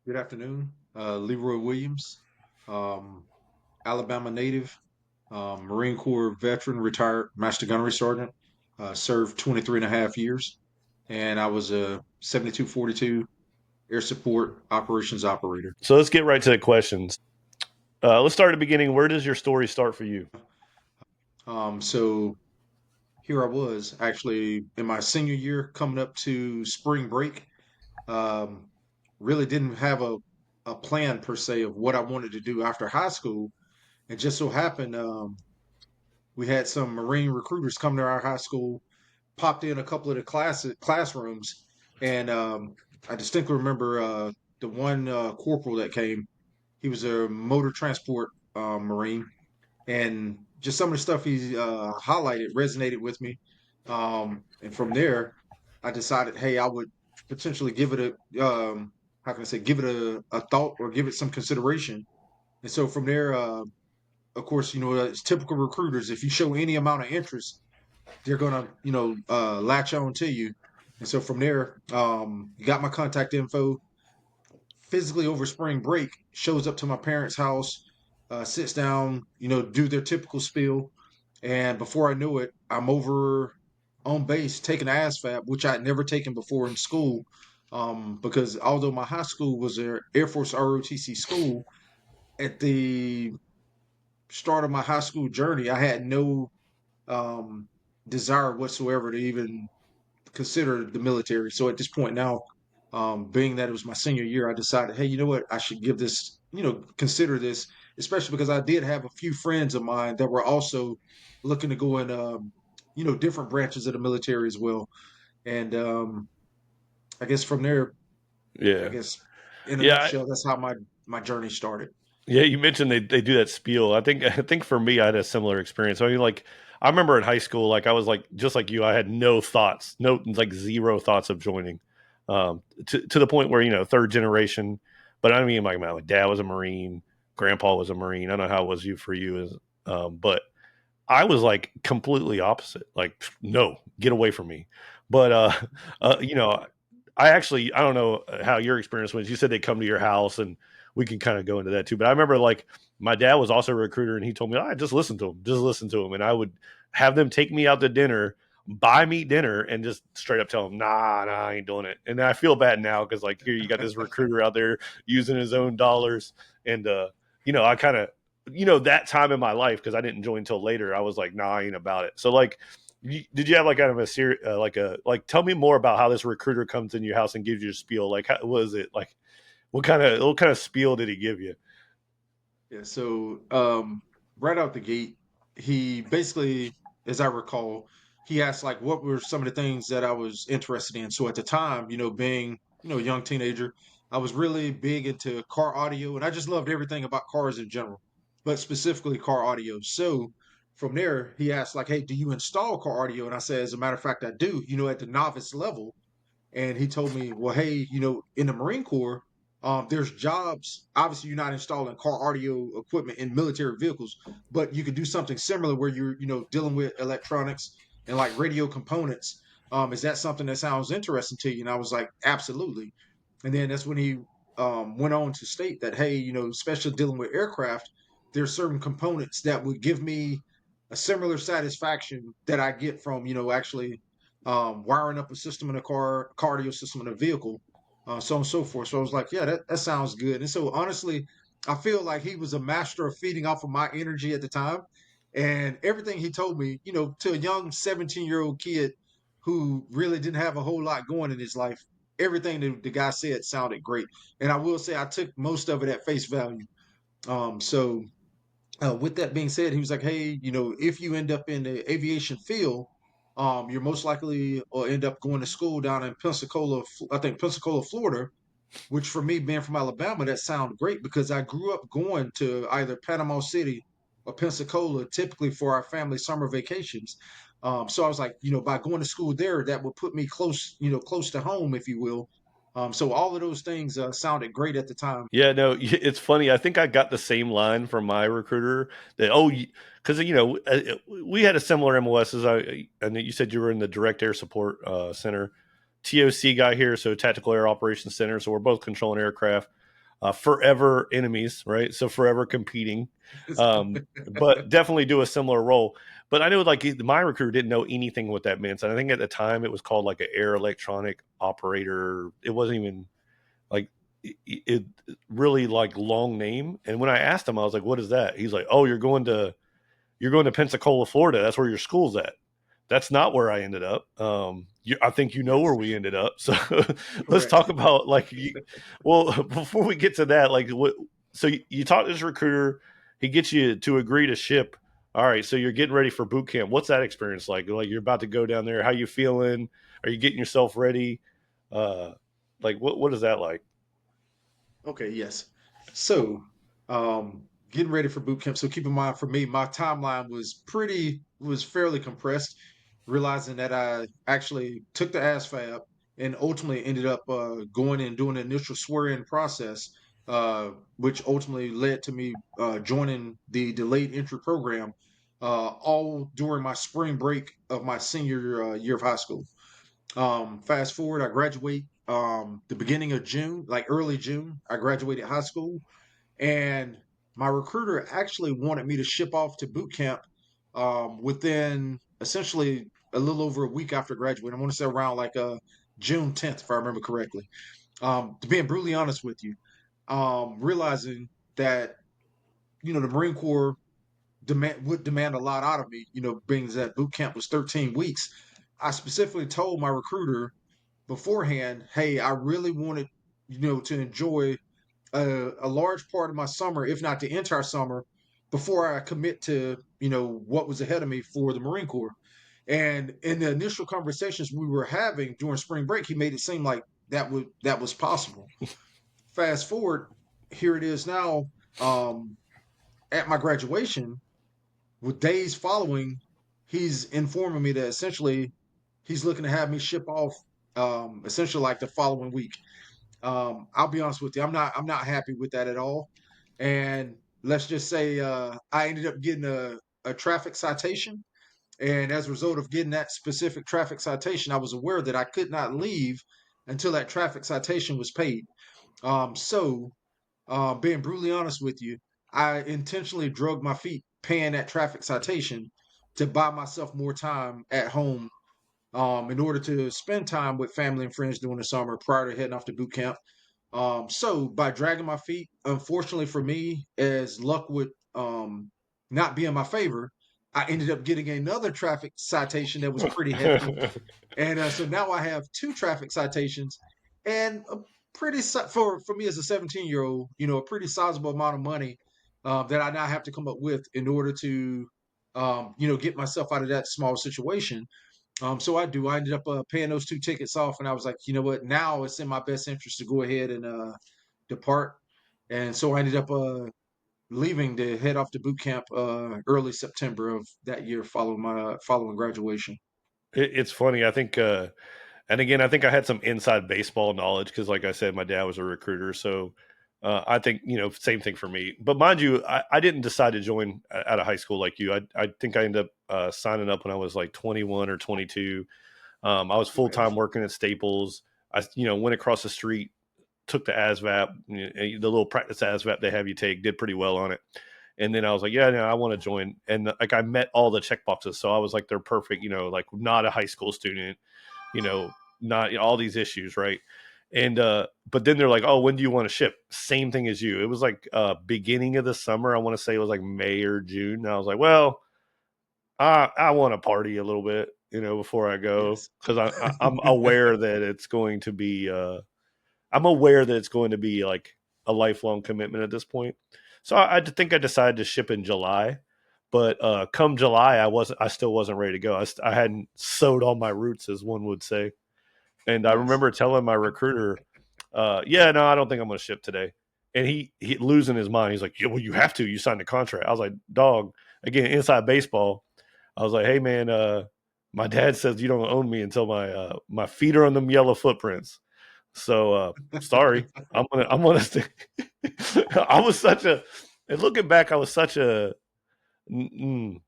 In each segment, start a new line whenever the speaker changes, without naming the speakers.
Good afternoon. Leroy Williams, um, Alabama native, Marine Corps veteran, retired Master Gunnery Sergeant, served 23 and a half years, and I was a 7242 Air Support Operations Operator.
So let's get right to the questions. Let's start at the beginning. Where does your story start for you?
So here I was actually in my senior year coming up to spring break. Um, really didn't have a plan per se of what I wanted to do after high school. It just so happened we had some Marine recruiters come to our high school, popped in a couple of the classrooms, and I distinctly remember the one corporal that came. He was a motor transport Marine, and just some of the stuff he highlighted resonated with me. And from there, I decided, hey, I would potentially give it how can I say, give it a thought or give it some consideration. And so from there, of course, it's typical recruiters. If you show any amount of interest, they're gonna, latch on to you. And so from there, you got my contact info. Physically over spring break, shows up to my parents' house, sits down, do their typical spiel, and before I knew it, I'm over on base taking ASVAB, which I'd never taken before in school. Because although my high school was an Air Force ROTC school, at the start of my high school journey, I had no um, desire whatsoever to even consider the military. So at this point now, being that it was my senior year, I decided, hey, you know what? I should give this, consider this, especially because I did have a few friends of mine that were also looking to go in, different branches of the military as well. And I guess from there, I
Yeah,
guess in a
yeah, I-
nutshell, that's how my journey started.
yeah. You mentioned they do that spiel. I think for me, I had a similar experience. I mean, like I remember in high school, like I was like just like you. I had no thoughts, no like zero thoughts of joining. To the point where third generation. But I mean, my dad was a Marine, grandpa was a Marine. I don't know how it was for you, but I was like completely opposite. Like, no, get away from me. But uh, you know, I don't know how your experience was. You said they come to your house, and we can kind of go into that too. But I remember like my dad was also a recruiter, and he told me, "I just listen to him, just listen to him," and I would have them take me out to dinner, buy me dinner, and just straight up tell them, "Nah, I ain't doing it." And I feel bad now because like here you got this recruiter out there using his own dollars, and I kind of that time in my life because I didn't join until later. I was like, nah, I ain't about it. So like, did you have like kind of a like? Tell me more about how this recruiter comes in your house and gives you a spiel. Like, how was it like? What kind of spiel did he give you?
Yeah, so right out the gate, he basically, as I recall, he asked like what were some of the things that I was interested in. So at the time, being, a young teenager, I was really big into car audio and I just loved everything about cars in general, but specifically car audio. So from there, he asked like, "Hey, do you install car audio?" And I said, "As a matter of fact, I do, at the novice level." And he told me, well, hey, in the Marine Corps, there's jobs. Obviously, you're not installing car audio equipment in military vehicles, but you could do something similar where you're, dealing with electronics and like radio components. Is that something that sounds interesting to you? And I was like, absolutely. And then that's when he went on to state that, hey, especially dealing with aircraft, there's certain components that would give me a similar satisfaction that I get from, actually wiring up a system in a car, cardio system in a vehicle, so on and so forth. So I was like, yeah, that sounds good. And so honestly, I feel like he was a master of feeding off of my energy at the time. And everything he told me, to a young 17-year-old kid who really didn't have a whole lot going in his life, everything that the guy said sounded great. And I will say I took most of it at face value. So with that being said, he was like, "Hey, if you end up in the aviation field, you're most likely or end up going to school down in Pensacola, I think Pensacola, Florida." Which for me, being from Alabama, that sounded great because I grew up going to either Panama City or Pensacola, typically for our family summer vacations. So I was like, by going to school there, that would put me close, close to home, if you will. So all of those things sounded great at the time.
Yeah, no, it's funny. I think I got the same line from my recruiter that because we had a similar MOS as and you said you were in the Direct Air Support Center, TOC guy here, so Tactical Air Operations Center. So we're both controlling aircraft. forever enemies, right? So forever competing, but definitely do a similar role. But I know like my recruiter didn't know anything what that meant. And I think at the time it was called like an air electronic operator. It wasn't even like it really like long name. And when I asked him, I was like, "What is that?" He's like, "Oh, you're going to Pensacola, Florida. That's where your school's at." That's not where I ended up. I think you know where
Yes,
we ended up. So let's
correct.
talk about like, well, before we get to that, like, what? So you talk to this recruiter, he gets you to agree to ship. All right, so you're getting ready for boot camp. What's that experience like? Like you're about to go down there. How you feeling? Are you getting yourself ready? Uh, like what is that like?
Okay, yes. So, getting ready for boot camp. So keep in mind for me, my timeline was fairly compressed, realizing that I actually took the ASVAB and ultimately ended up going and doing an initial swear-in process, which ultimately led to me joining the delayed entry program, all during my spring break of my senior year of high school. Fast forward, I graduate the beginning of June, like early June. I graduated high school, and my recruiter actually wanted me to ship off to boot camp within essentially a little over a week after graduating. I want to say around like June 10th, if I remember correctly. To being brutally honest with you, realizing that the Marine Corps would demand a lot out of me. Being that boot camp was 13 weeks, I specifically told my recruiter beforehand, hey, I really wanted, to enjoy a large part of my summer, if not the entire summer, before I commit to, what was ahead of me for the Marine Corps. And in the initial conversations we were having during spring break, he made it seem like that was possible. Fast forward, here it is now, um, at my graduation, with days following, he's informing me that essentially he's looking to have me ship off essentially like the following week. I'll be honest with you, I'm not happy with that at all. And let's just say I ended up getting a traffic citation. And as a result of getting that specific traffic citation, I was aware that I could not leave until that traffic citation was paid. So, being brutally honest with you, I intentionally drug my feet paying that traffic citation to buy myself more time at home in order to spend time with family and friends during the summer prior to heading off to boot camp. So by dragging my feet, unfortunately for me, as luck would not be in my favor, I ended up getting another traffic citation that was pretty hefty, and so now I have two traffic citations, and a for me as a 17-year-old, a pretty sizable amount of money that I now have to come up with in order to, get myself out of that small situation. So I ended up paying those two tickets off, and I was like, you know what? Now it's in my best interest to go ahead and depart. And so I ended up leaving to head off to boot camp early September of that year, following graduation.
It's funny. I think, and again, I think I had some inside baseball knowledge because, like I said, my dad was a recruiter. So I think, same thing for me. But mind you, I didn't decide to join out of high school like you. I think I ended up signing up when I was like 21 or 22. I was full
Okay.
time working at Staples. I, went across the street, took the ASVAB, the little practice ASVAB they have you take, did pretty well on it. And then I was like, yeah, no, I want to join. And like I met all the check boxes. So I was like, they're perfect, like not a high school student, you know, not all these issues, right? And but then they're like, oh, when do you want to ship? Same thing as you. It was like beginning of the summer. I want to say it was like May or June. And I was like, well, I want to party a little bit, before I go
Yes.
because I'm aware that it's going to be I'm aware that it's going to be like a lifelong commitment at this point. So I think I decided to ship in July, but come July, I still wasn't ready to go. I hadn't sowed all my roots, as one would say. And I
Yes.
remember telling my recruiter, "Yeah, no, I don't think I'm going to ship today." And he losing his mind. He's like, "Yeah, well, you have to. You signed a contract." I was like, "Dog." Again, inside baseball. I was like, "Hey, man, my dad says you don't own me until my feet are on them yellow footprints." So sorry, I'm gonna stay. I was such a, and looking back, I was such a, mm,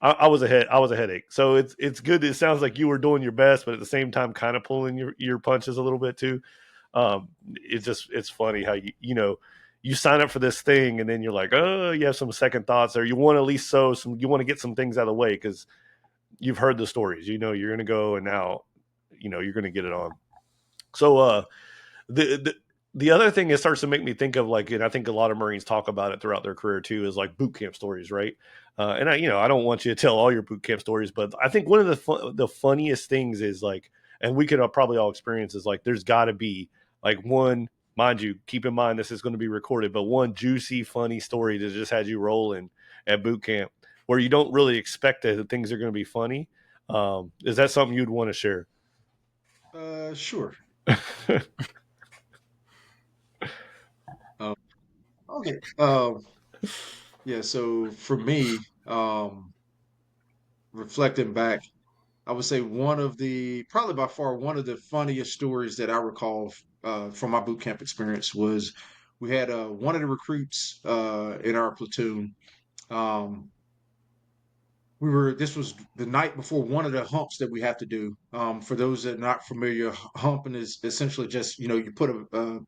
I was a headache. So it's good. It sounds like you were doing your best, but at the same time, kind of pulling your punches a little bit too. It's funny how you sign up for this thing and then you're like, oh, you have some second thoughts, or you want to at least you want to get some things out of the way because you've heard the stories. You're going to go, and now you're going to get it on. So the, the the other thing it starts to make me think of, like, and I think a lot of Marines talk about it throughout their career too, is like boot camp stories, right? And I don't want you to tell all your boot camp stories, but I think one of the funniest things is like, and we could probably all experience, is like there's got to be like one, mind you, keep in mind this is going to be recorded, but one juicy, funny story that just had you rolling at boot camp where you don't really expect that things are going to be funny. Is that something you'd want to share?
Sure. Um, okay. Yeah. So for me, reflecting back, I would say probably by far one of the funniest stories that I recall from my boot camp experience was we had one of the recruits in our platoon. Um, this was the night before one of the humps that we have to do. For those that are not familiar, humping is essentially just, you put a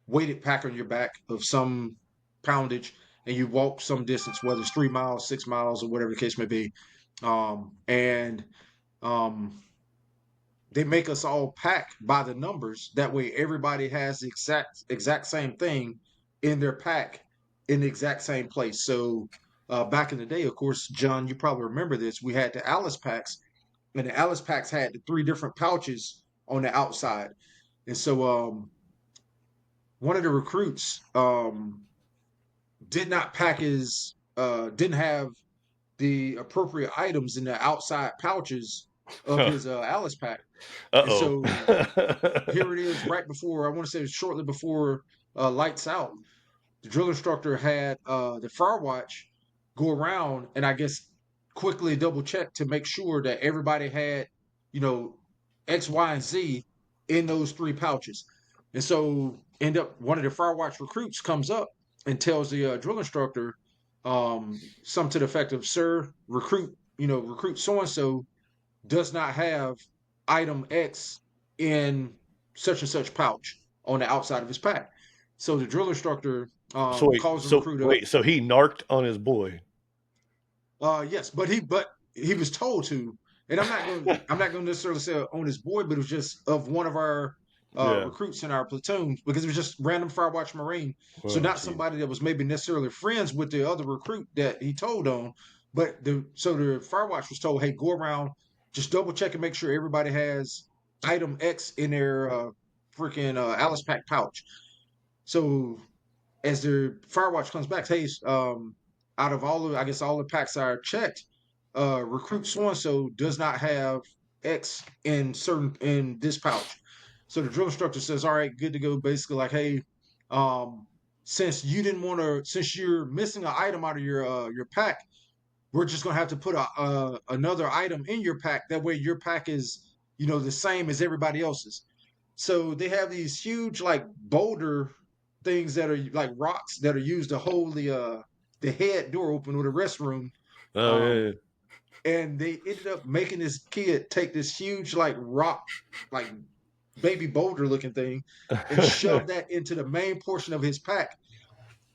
weighted pack on your back of some poundage and you walk some distance, whether it's 3 miles, 6 miles, or whatever the case may be. And um, they make us all pack by the numbers. That way everybody has the exact same thing in their pack in the exact same place. So back in the day, of course, John, you probably remember this. We had the Alice packs, and the Alice packs had the three different pouches on the outside. And so one of the recruits didn't have the appropriate items in the outside pouches of
Uh
his Alice pack. And
oh.
so here it is right before, I want to say it was shortly before lights out. The drill instructor had the fire watch go around and I guess quickly double check to make sure that everybody had, you know, X, Y, and Z in those three pouches. And so end up one of the fire watch recruits comes up and tells the drill instructor something to the effect of, sir, recruit so and so does not have item X in such and such pouch on the outside of his pack. So the drill instructor
So wait,
calls the recruit up.
so he narked on his boy.
Yes, but he was told to, and I'm not going to necessarily say on his boy, but it was just of one of our
Yeah.
recruits in our platoon because it was just random fire watch Marine. So
Oh,
not
geez.
somebody that was maybe necessarily friends with the other recruit that he told on, but the fire watch was told, hey, go around, just double check and make sure everybody has item X in their freaking Alice pack pouch. So as the fire watch comes back, hey, out of I guess all the packs are checked, recruit so and so does not have X in this pouch. So the drill instructor says, all right, good to go. Basically, like, hey, um, since you're missing an item out of your pack, we're just gonna have to put another item in your pack. That way, your pack is the same as everybody else's. So they have these huge like boulder things that are like rocks that are used to hold the head door open with a restroom.
Oh
Um,
yeah.
and they ended up making this kid take this huge like rock, like baby boulder looking thing, and
Yeah.
shove that into the main portion of his pack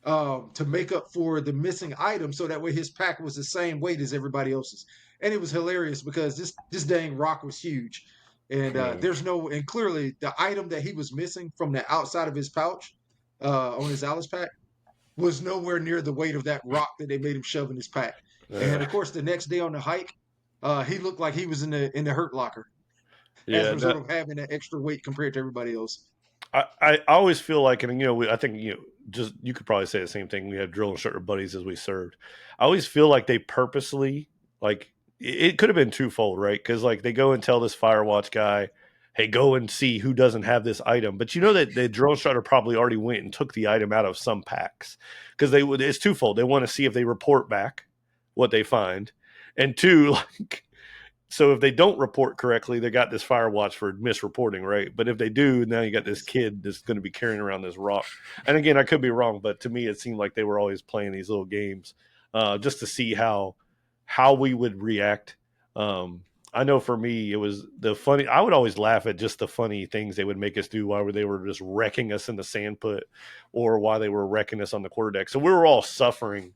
to make up for the missing item, so that way his pack was the same weight as everybody else's. And it was hilarious because this dang rock was huge, and and clearly the item that he was missing from the outside of his pouch on his Alice pack was nowhere near the weight of that rock that they made him shove in his pack. And of course, the next day on the hike, he looked like he was in the hurt locker as a
Yeah.
result of having that extra weight compared to everybody else.
I always feel like, and I think just you could probably say the same thing. We had drill instructor buddies as we served. I always feel like they purposely, like, it could have been twofold, right? Because like they go and tell this fire watch guy, "Hey, go and see who doesn't have this item." But you know that the drill instructor probably already went and took the item out of some packs because they would. It's twofold. They want to see if they report back what they find, and two, like, so if they don't report correctly, they got this fire watch for misreporting, right? But if they do, now you got this kid that's going to be carrying around this rock. And again, I could be wrong, but to me, it seemed like they were always playing these little games just to see how we would react. I know for me, it was the funny. I would always laugh at just the funny things they would make us do while they were just wrecking us in the sand pit, or while they were wrecking us on the quarterdeck. So we were all suffering.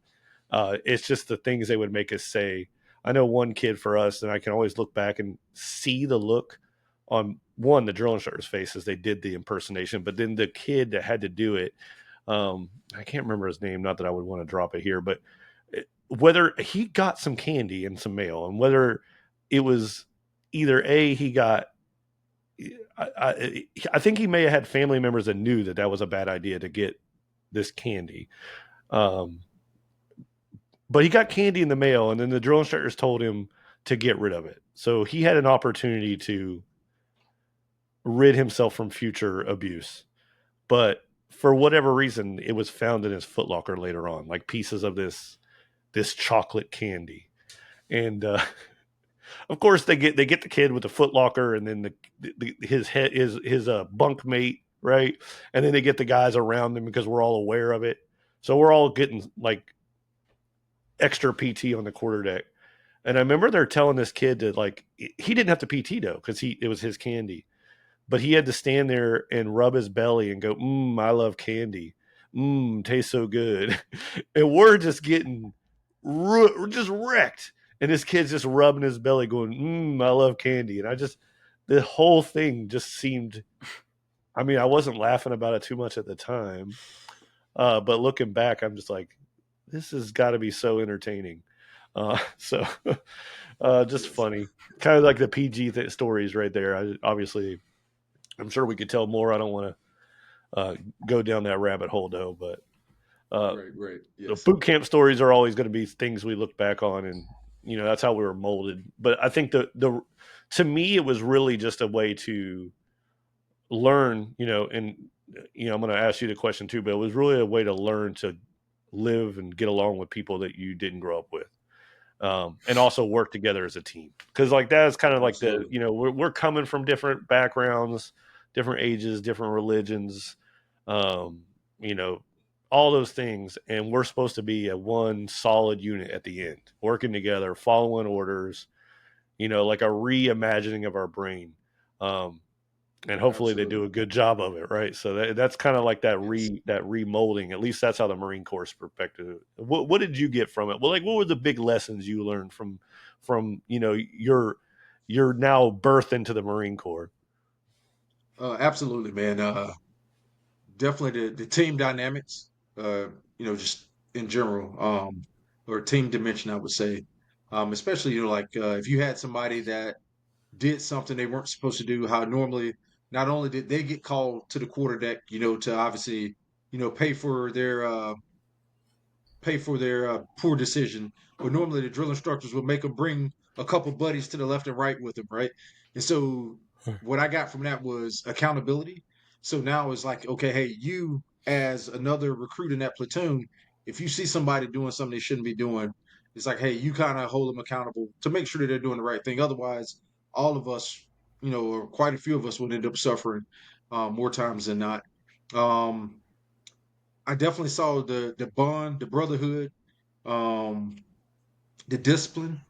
It's just the things they would make us say. I know one kid for us, and I can always look back and see the look on one the drill instructor's face as they did the impersonation, but then the kid that had to do it. I can't remember his name. Not that I would want to drop it here, but whether he got some candy and some mail, and whether it was either a he got I think he may have had family members that knew that that was a bad idea to get this candy. Um, but he got candy in the mail, and then the drill instructors told him to get rid of it. So he had an opportunity to rid himself from future abuse. But for whatever reason, it was found in his footlocker later on, like pieces of this chocolate candy. And of course, they get the kid with the footlocker, and then his bunk mate, right? And then they get the guys around him because we're all aware of it. So we're all getting like extra PT on the quarter deck. And I remember they're telling this kid to like he didn't have to PT though because he it was his candy, but he had to stand there and rub his belly and go, I love candy. Tastes so good. And we're just getting just wrecked. And this kid's just rubbing his belly going, I love candy. And the whole thing just seemed, I mean, I wasn't laughing about it too much at the time. But looking back, I'm just like, this has got to be so entertaining. So just
Yes.
funny. Kind of like the PG stories right there. Obviously, I'm sure we could tell more. I don't want to go down that rabbit hole though, but
Right, right.
the
Yes.
boot camp stories are always going to be things we look back on, and that's how we were molded. But I think the to me it was really just a way to learn, and I'm going to ask you the question too, but it was really a way to learn to live and get along with people that you didn't grow up with. And also work together as a team, because like that's kind of like
Absolutely.
we're coming from different backgrounds, different ages, different religions, um, you know all those things, and we're supposed to be a one solid unit at the end, working together, following orders, like a reimagining of our brain. um, and hopefully they do
Absolutely.
a good job of it, right? So that's kind of like
Yes.
that remolding. At least that's how the Marine Corps perspective. What did you get from it? Well, like what were the big lessons you learned from your now birth into the Marine Corps?
Absolutely, man. Definitely the team dynamics, just in general, or team dimension, I would say. Especially, like if you had somebody that did something they weren't supposed to do, how normally not only did they get called to the quarter deck, to obviously, pay for their poor decision. But normally the drill instructors would make them bring a couple buddies to the left and right with them, right? And so what I got from that was accountability. So now it's like, okay, hey, you as another recruit in that platoon, if you see somebody doing something they shouldn't be doing, it's like, hey, you kind of hold them accountable to make sure that they're doing the right thing. Otherwise, all of us, or quite a few of us would end up suffering more times than not. Um, I definitely saw the bond, the brotherhood, um, the discipline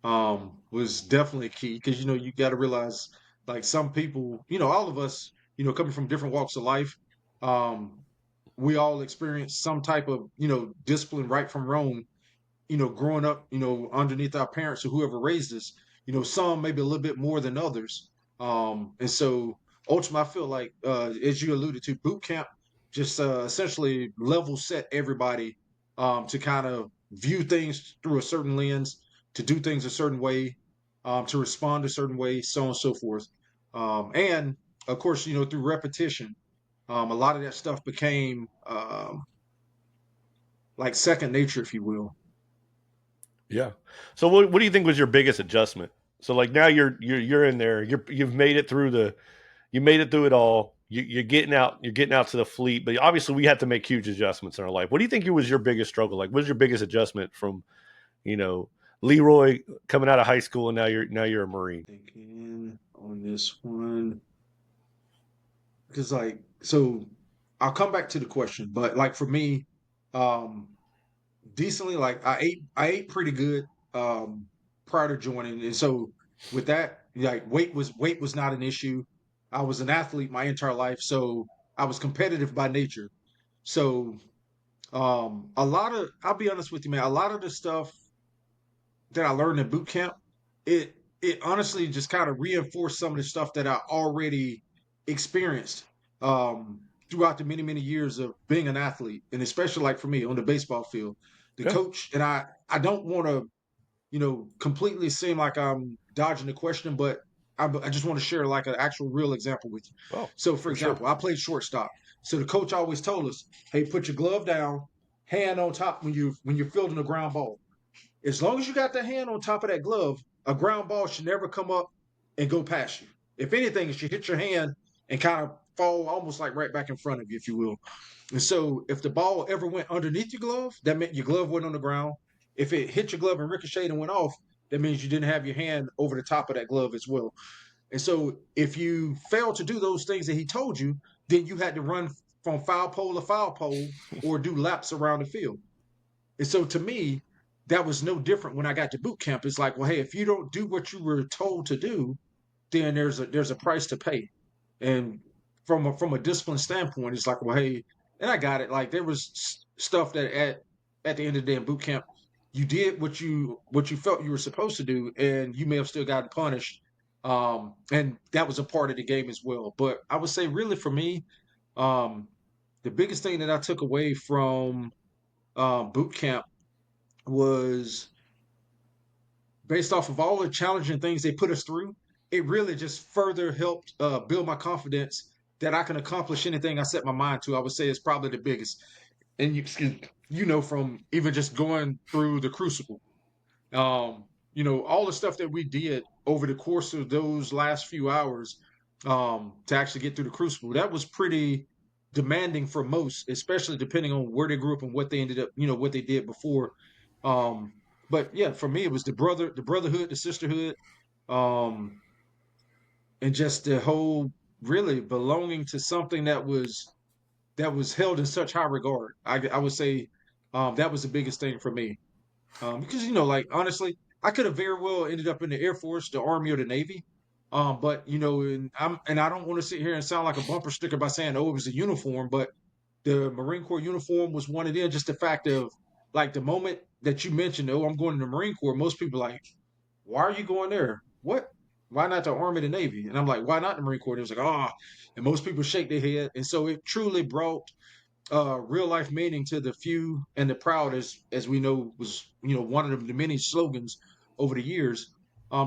was definitely key because you got to realize like some people, all of us, coming from different walks of life, um, we all experience some type of discipline right from wrong, growing up, underneath our parents or whoever raised us, some maybe a little bit more than others. And so ultimately, I feel like, as you alluded to, boot camp just essentially level set everybody to kind of view things through a certain lens, to do things a certain way, to respond a certain way, so on and so forth. And of course, through repetition, a lot of that stuff became like second nature, if you will.
Yeah. So what do you think was your biggest adjustment? So like now you're in there. You've made it through you made it through it all. You're getting out. You're getting out to the fleet. But obviously, we had to make huge adjustments in our life. What do you think was your biggest struggle? Like, what was your biggest adjustment from you know Leroy coming out of high school, and now you're a Marine?
Thinking on this one because so I'll come back to the question, but like for me, um decently, like I ate pretty good prior to joining, and so with that, like weight was not an issue. I was an athlete my entire life, so I was competitive by nature. So a lot of I'll be honest with you, man, a lot of the stuff that I learned in boot camp, it honestly just kind of reinforced some of the stuff that I already experienced um, throughout the many years of being an athlete, and especially like for me on the baseball field. The
Yeah.
coach and I don't want to completely seem like I'm dodging the question, but I just want to share like an actual real example with you.
Oh,
So, for
for sure.
example, I played shortstop. So the coach always told us, "Hey, put your glove down, hand on top when you're fielding a ground ball. As long as you got the hand on top of that glove, a ground ball should never come up and go past you. If anything, it should hit your hand and kind of fall almost like right back in front of you, if you will. And so if the ball ever went underneath your glove, that meant your glove went on the ground. If it hit your glove and ricocheted and went off, that means you didn't have your hand over the top of that glove as well. And so if you failed to do those things that he told you, then you had to run from foul pole to foul pole or do laps around the field. And so to me, that was no different when I got to boot camp. It's like, well, hey, if you don't do what you were told to do, then there's a price to pay. And from a discipline standpoint, it's like, well, hey, and I got it. Like there was stuff that at the end of the day in boot camp, you did what you felt you were supposed to do, and you may have still gotten punished. And that was a part of the game as well. But I would say, really, for me, um, the biggest thing that I took away from boot camp was based off of all the challenging things they put us through. It really just further helped build my confidence that I can accomplish anything I set my mind to. I would say it's probably the biggest. And from even just going through the crucible, all the stuff that we did over the course of those last few hours to actually get through the crucible, that was pretty demanding for most, especially depending on where they grew up and what they ended up, what they did before. Um, but yeah, for me, it was the brotherhood, the sisterhood, um, and just the whole really belonging to something that was held in such high regard. I would say that was the biggest thing for me. Because like honestly, I could have very well ended up in the Air Force, the Army, or the Navy. But and I don't want to sit here and sound like a bumper sticker by saying, oh, it was a uniform, but the Marine Corps uniform was one of them. Just the fact of like the moment that you mentioned, oh, I'm going to the Marine Corps, most people like, why are you going there? What? Why not the Army, the Navy? And I'm like, why not the Marine Corps? It was like, and most people shake their head. And so it truly brought real life meaning to the few and the proud, as we know was one of the many slogans over the years.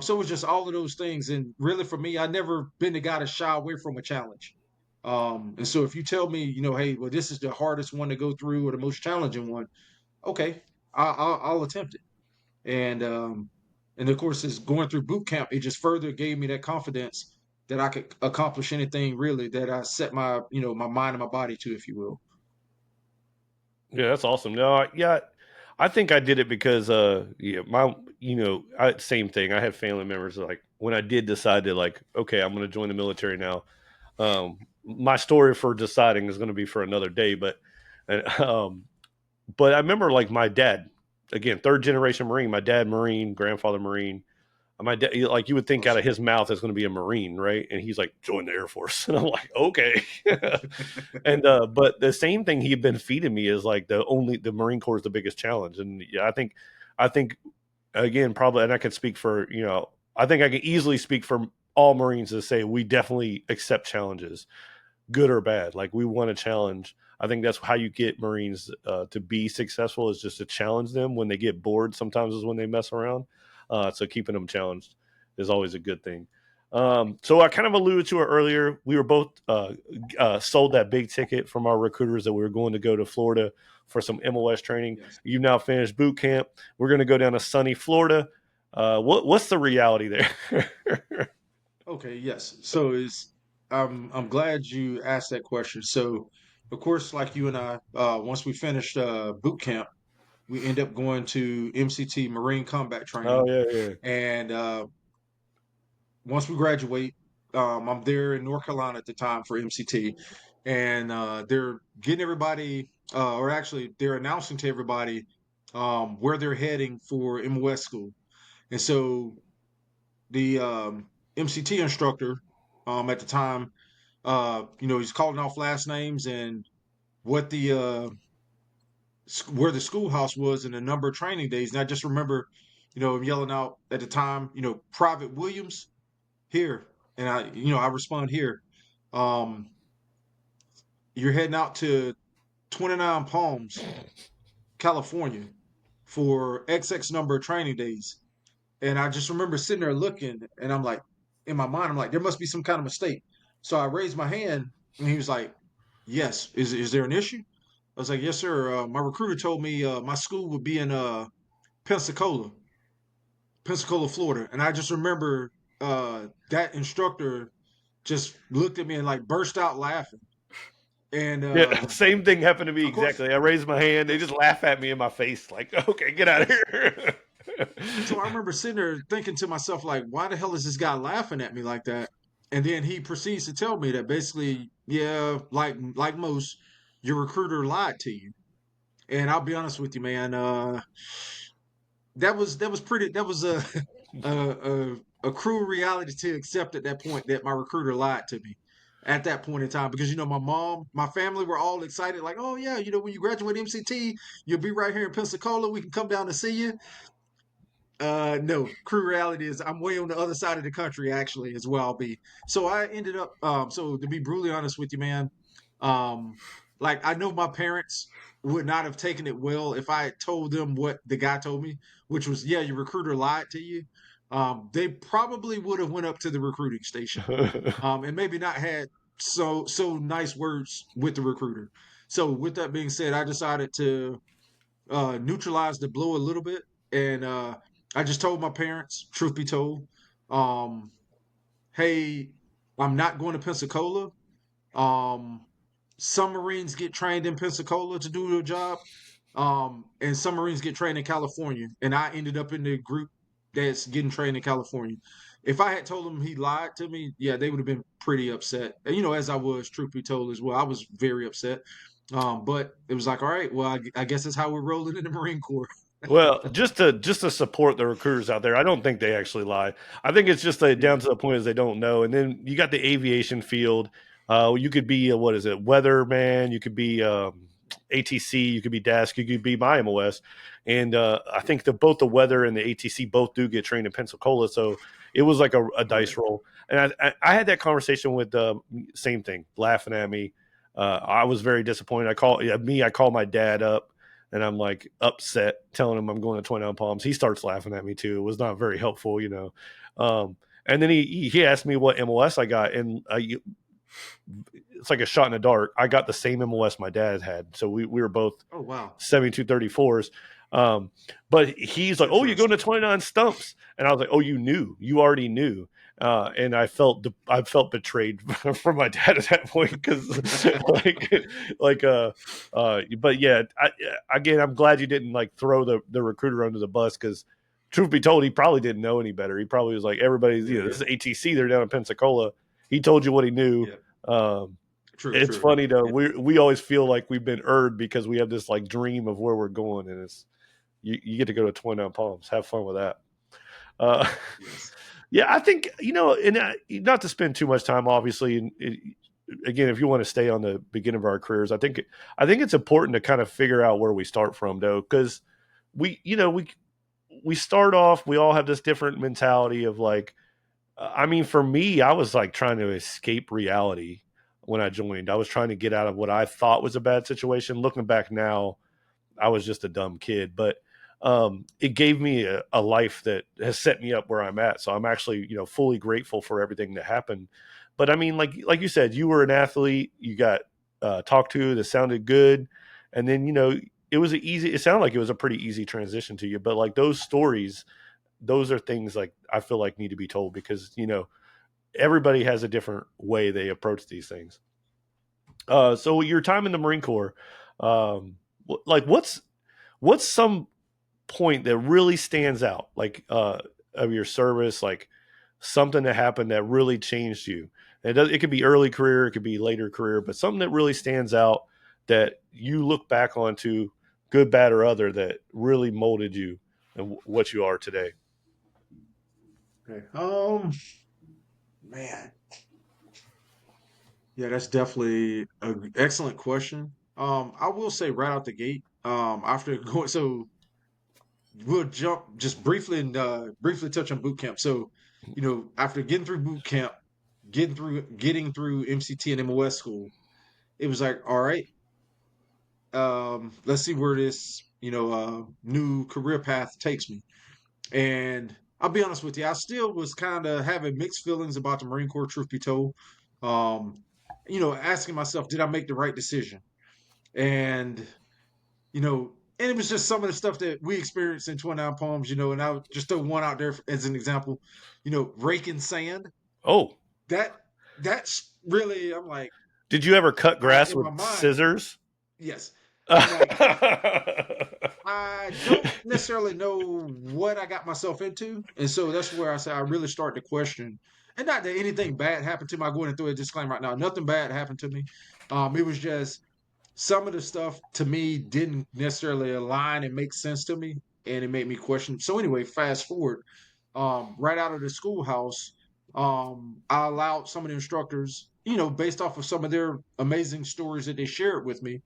So it was just all of those things, and really for me, I never been the guy to shy away from a challenge. And so if you tell me, hey, well, this is the hardest one to go through or the most challenging one, okay, I'll attempt it. And of course, as going through boot camp, it just further gave me that confidence that I could accomplish anything really that I set my mind and my body to, if you will.
Yeah, that's awesome. No, yeah, I think I did it because, yeah, same thing. I had family members like when I did decide to like, okay, I'm going to join the military now. My story for deciding is going to be for another day, uh, um, but I remember like my dad, again, third generation Marine. My dad Marine, grandfather Marine. My dad, like you would think out of
Awesome.
his mouth, it's going to be a Marine, right? And he's like, join the Air Force, and I'm like, okay. And but the same thing he'd been feeding me is like the Marine Corps is the biggest challenge, and yeah, I think again probably, and I can speak for I think I can easily speak for all Marines to say we definitely accept challenges, good or bad. Like we want to challenge. I think that's how you get Marines to be successful is just to challenge them. When they get bored, sometimes is when they mess around. So keeping them challenged is always a good thing. So I kind of alluded to it earlier. We were both sold that big ticket from our recruiters that we were going to go to Florida for some MLS training.
Yes.
You've now finished boot camp. We're going to go down to sunny Florida. What's the reality there?
Okay, yes. So I'm glad you asked that question. So of course, like you and I, once we finished boot camp, we end up going to MCT Marine Combat
Oh
Training.
yeah, yeah.
And once we graduate, I'm there in North Carolina at the time for MCT, and they're getting everybody, or actually, they're announcing to everybody where they're heading for MOS school. And so the MCT instructor at the time. He's calling off last names and what the where the schoolhouse was and the number of training days. And I just remember, him yelling out at the time, Private Williams here, and I respond here. Um, you're heading out to 29 Palms, California, for XX number of training days. And I just remember sitting there looking, and I'm like, in my mind, I'm like, there must be some kind of mistake. So I raised my hand, and he was like, "Yes, is there an issue?" I was like, "Yes, sir. My recruiter told me my school would be in Pensacola, Pensacola, Florida." And I just remember that instructor just looked at me and like burst out laughing. And
Yeah, same thing happened to me
of course,
exactly. I raised my hand. They just laugh at me in my face, like, "Okay, get out of
yes.
here."
So I remember sitting there thinking to myself, like, why the hell is this guy laughing at me like that? And then he proceeds to tell me that basically, yeah, like most, your recruiter lied to you. And I'll be honest with you, man. That was a a cruel reality to accept at that point that my recruiter lied to me at that point in time because my mom, my family were all excited, like, oh yeah, when you graduate MCT, you'll be right here in Pensacola. We can come down to see you. No, crew reality is I'm way on the other side of the country actually as well. I'll be so I ended up so to be brutally honest with you, man, um like I know my parents would not have taken it well if I had told them what the guy told me, which was, yeah, your recruiter lied to you. They probably would have went up to the recruiting station and maybe not had so nice words with the recruiter. So with that being said, I decided to neutralized the blow a little bit, and I just told my parents, truth be told, um, hey, I'm not going to Pensacola. Um, some Marines get trained in Pensacola to do their job, and some Marines get trained in California, and I ended up in the group that's getting trained in California. If I had told them he lied to me, yeah, they would have been pretty upset. And, as I was, truth be told, as well, I was very upset. But it was like, all right, well, I guess that's how we're rolling in the Marine Corps.
Well, just to support the recruiters out there, I don't think they actually lie. I think it's just
Yeah,
down to the point is they don't know. And then you got the aviation field. You could be what is it, weatherman? You could be ATC. You could be desk. You could be my MOS. And I think both the weather and the ATC both do get trained in Pensacola. So it was like a
right.
dice roll. And I had that conversation with same thing, laughing at me. I was very disappointed. I call my dad up and I'm like upset, telling him I'm going to 29 Palms. He starts laughing at me too. It was not very helpful. And then he asked me what MOS I got, and it's like a shot in the dark. I got the same MOS my dad had, so we were both
Oh wow,
7234s. But he's like, "Oh, you're going to
interesting.
29 stumps," and I was like, "Oh, you already knew." And I felt betrayed from my dad at that point because like but yeah, again, I'm glad you didn't like throw the recruiter under the bus because truth be told, he probably didn't know any better. He probably was like, everybody's,
Yeah,
this
yeah,
is ATC, they're down in Pensacola. He told you what he knew.
yeah.
Um,
True,
it's
true.
funny though.
Yeah,
We always feel like we've been erred because we have this like dream of where we're going, and you get to go to 29 Palms. Have fun with that. Uh,
yes.
yeah, I think and not to spend too much time. Obviously, again, if you want to stay on the beginning of our careers, I think it's important to kind of figure out where we start from, though, because we start off. We all have this different mentality of like. I mean, for me, I was like trying to escape reality when I joined. I was trying to get out of what I thought was a bad situation. Looking back now, I was just a dumb kid, but it gave me a life that has set me up where I'm at. So I'm actually, fully grateful for everything that happened. But I mean, like you said, you were an athlete. You got talked to that sounded good, and then it was easy. It sounded like it was a pretty easy transition to you. But like those stories, those are things like I feel like need to be told because everybody has a different way they approach these things. So your time in the Marine Corps, like what's some point that really stands out, like of your service, like something that happened that really changed you? It could be early career, it could be later career, but something that really stands out that you look back onto, good, bad, or other, that really molded you and what you are today.
Okay. Man, yeah, that's definitely an excellent question. I will say right out the gate, after going, so we'll jump just briefly and briefly touch on boot camp. So, after getting through boot camp, getting through MCT and MOS school, it was like, all right, let's see where this, new career path takes me. And I'll be honest with you, I still was kind of having mixed feelings about the Marine Corps, truth be told. Um, asking myself, did I make the right decision? And, and it was just some of the stuff that we experienced in 29 Palms, and I'll just throw one out there as an example, raking sand.
Oh,
That, that's really, I'm like,
did you ever cut grass
in my
with
mind,
scissors?
yes. I'm like, I don't necessarily know what I got myself into. And so that's where I say I really start to question. And not that anything bad happened to me. I go in and throw a disclaimer right now. Nothing bad happened to me. It was just some of the stuff to me didn't necessarily align and make sense to me. And it made me question. So anyway, fast forward, right out of the schoolhouse, I allowed some of the instructors, based off of some of their amazing stories that they shared with me,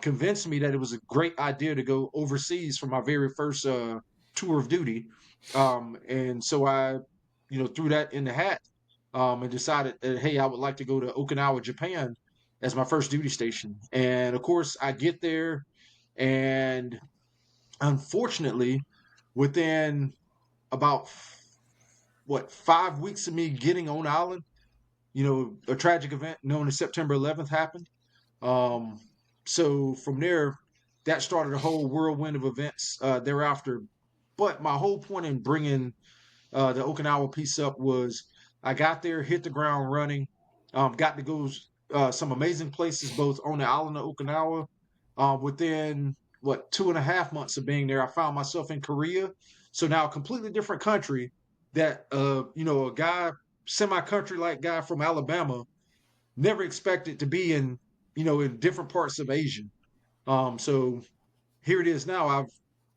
convinced me that it was a great idea to go overseas for my very first tour of duty. And so I, threw that in the hat, and decided that, hey, I would like to go to Okinawa, Japan as my first duty station. And of course, I get there, and unfortunately, within about what 5 weeks of me getting on island, a tragic event known as September 11th happened. Um, so from there, that started a whole whirlwind of events thereafter. But my whole point in bringing the Okinawa piece up was I got there, hit the ground running, got to go some amazing places both on the island of Okinawa. Within what 2.5 months of being there, I found myself in Korea. So now a completely different country that a guy, semi-country like guy from Alabama never expected to be in, in different parts of Asia. So here it is now. I've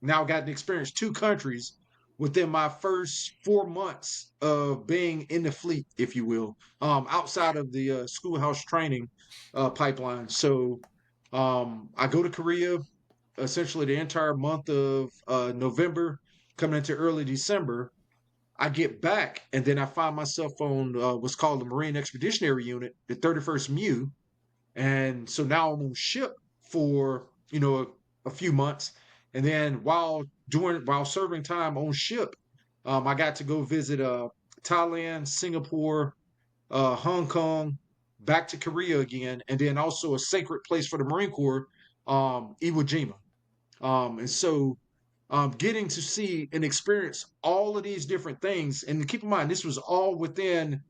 now gotten to experience two countries within my first 4 months of being in the fleet, if you will, outside of the schoolhouse training pipeline. So I go to Korea essentially the entire month of November, coming into early December. I get back, and then I find myself on what's called the Marine Expeditionary Unit, the 31st MEU, and so now I'm on ship for a few months, and then while serving time on ship, I got to go visit Thailand, Singapore, Hong Kong, back to Korea again, and then also a sacred place for the Marine Corps, Iwo Jima. And so getting to see and experience all of these different things. And keep in mind, this was all within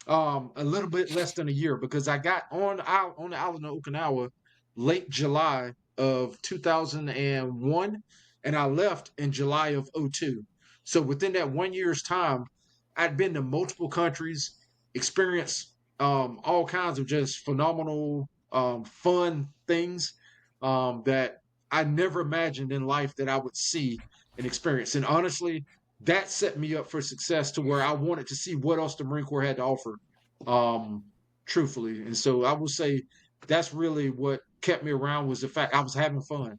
a little bit less than a year because I got on the island of Okinawa late July of 2001, and I left in July of '02. So within that 1 year's time, I'd been to multiple countries, experienced all kinds of just phenomenal, fun things that I never imagined in life that I would see and experience. And honestly, that set me up for success to where I wanted to see what else the Marine Corps had to offer, um, truthfully. And so I will say that's really what kept me around was the fact I was having fun,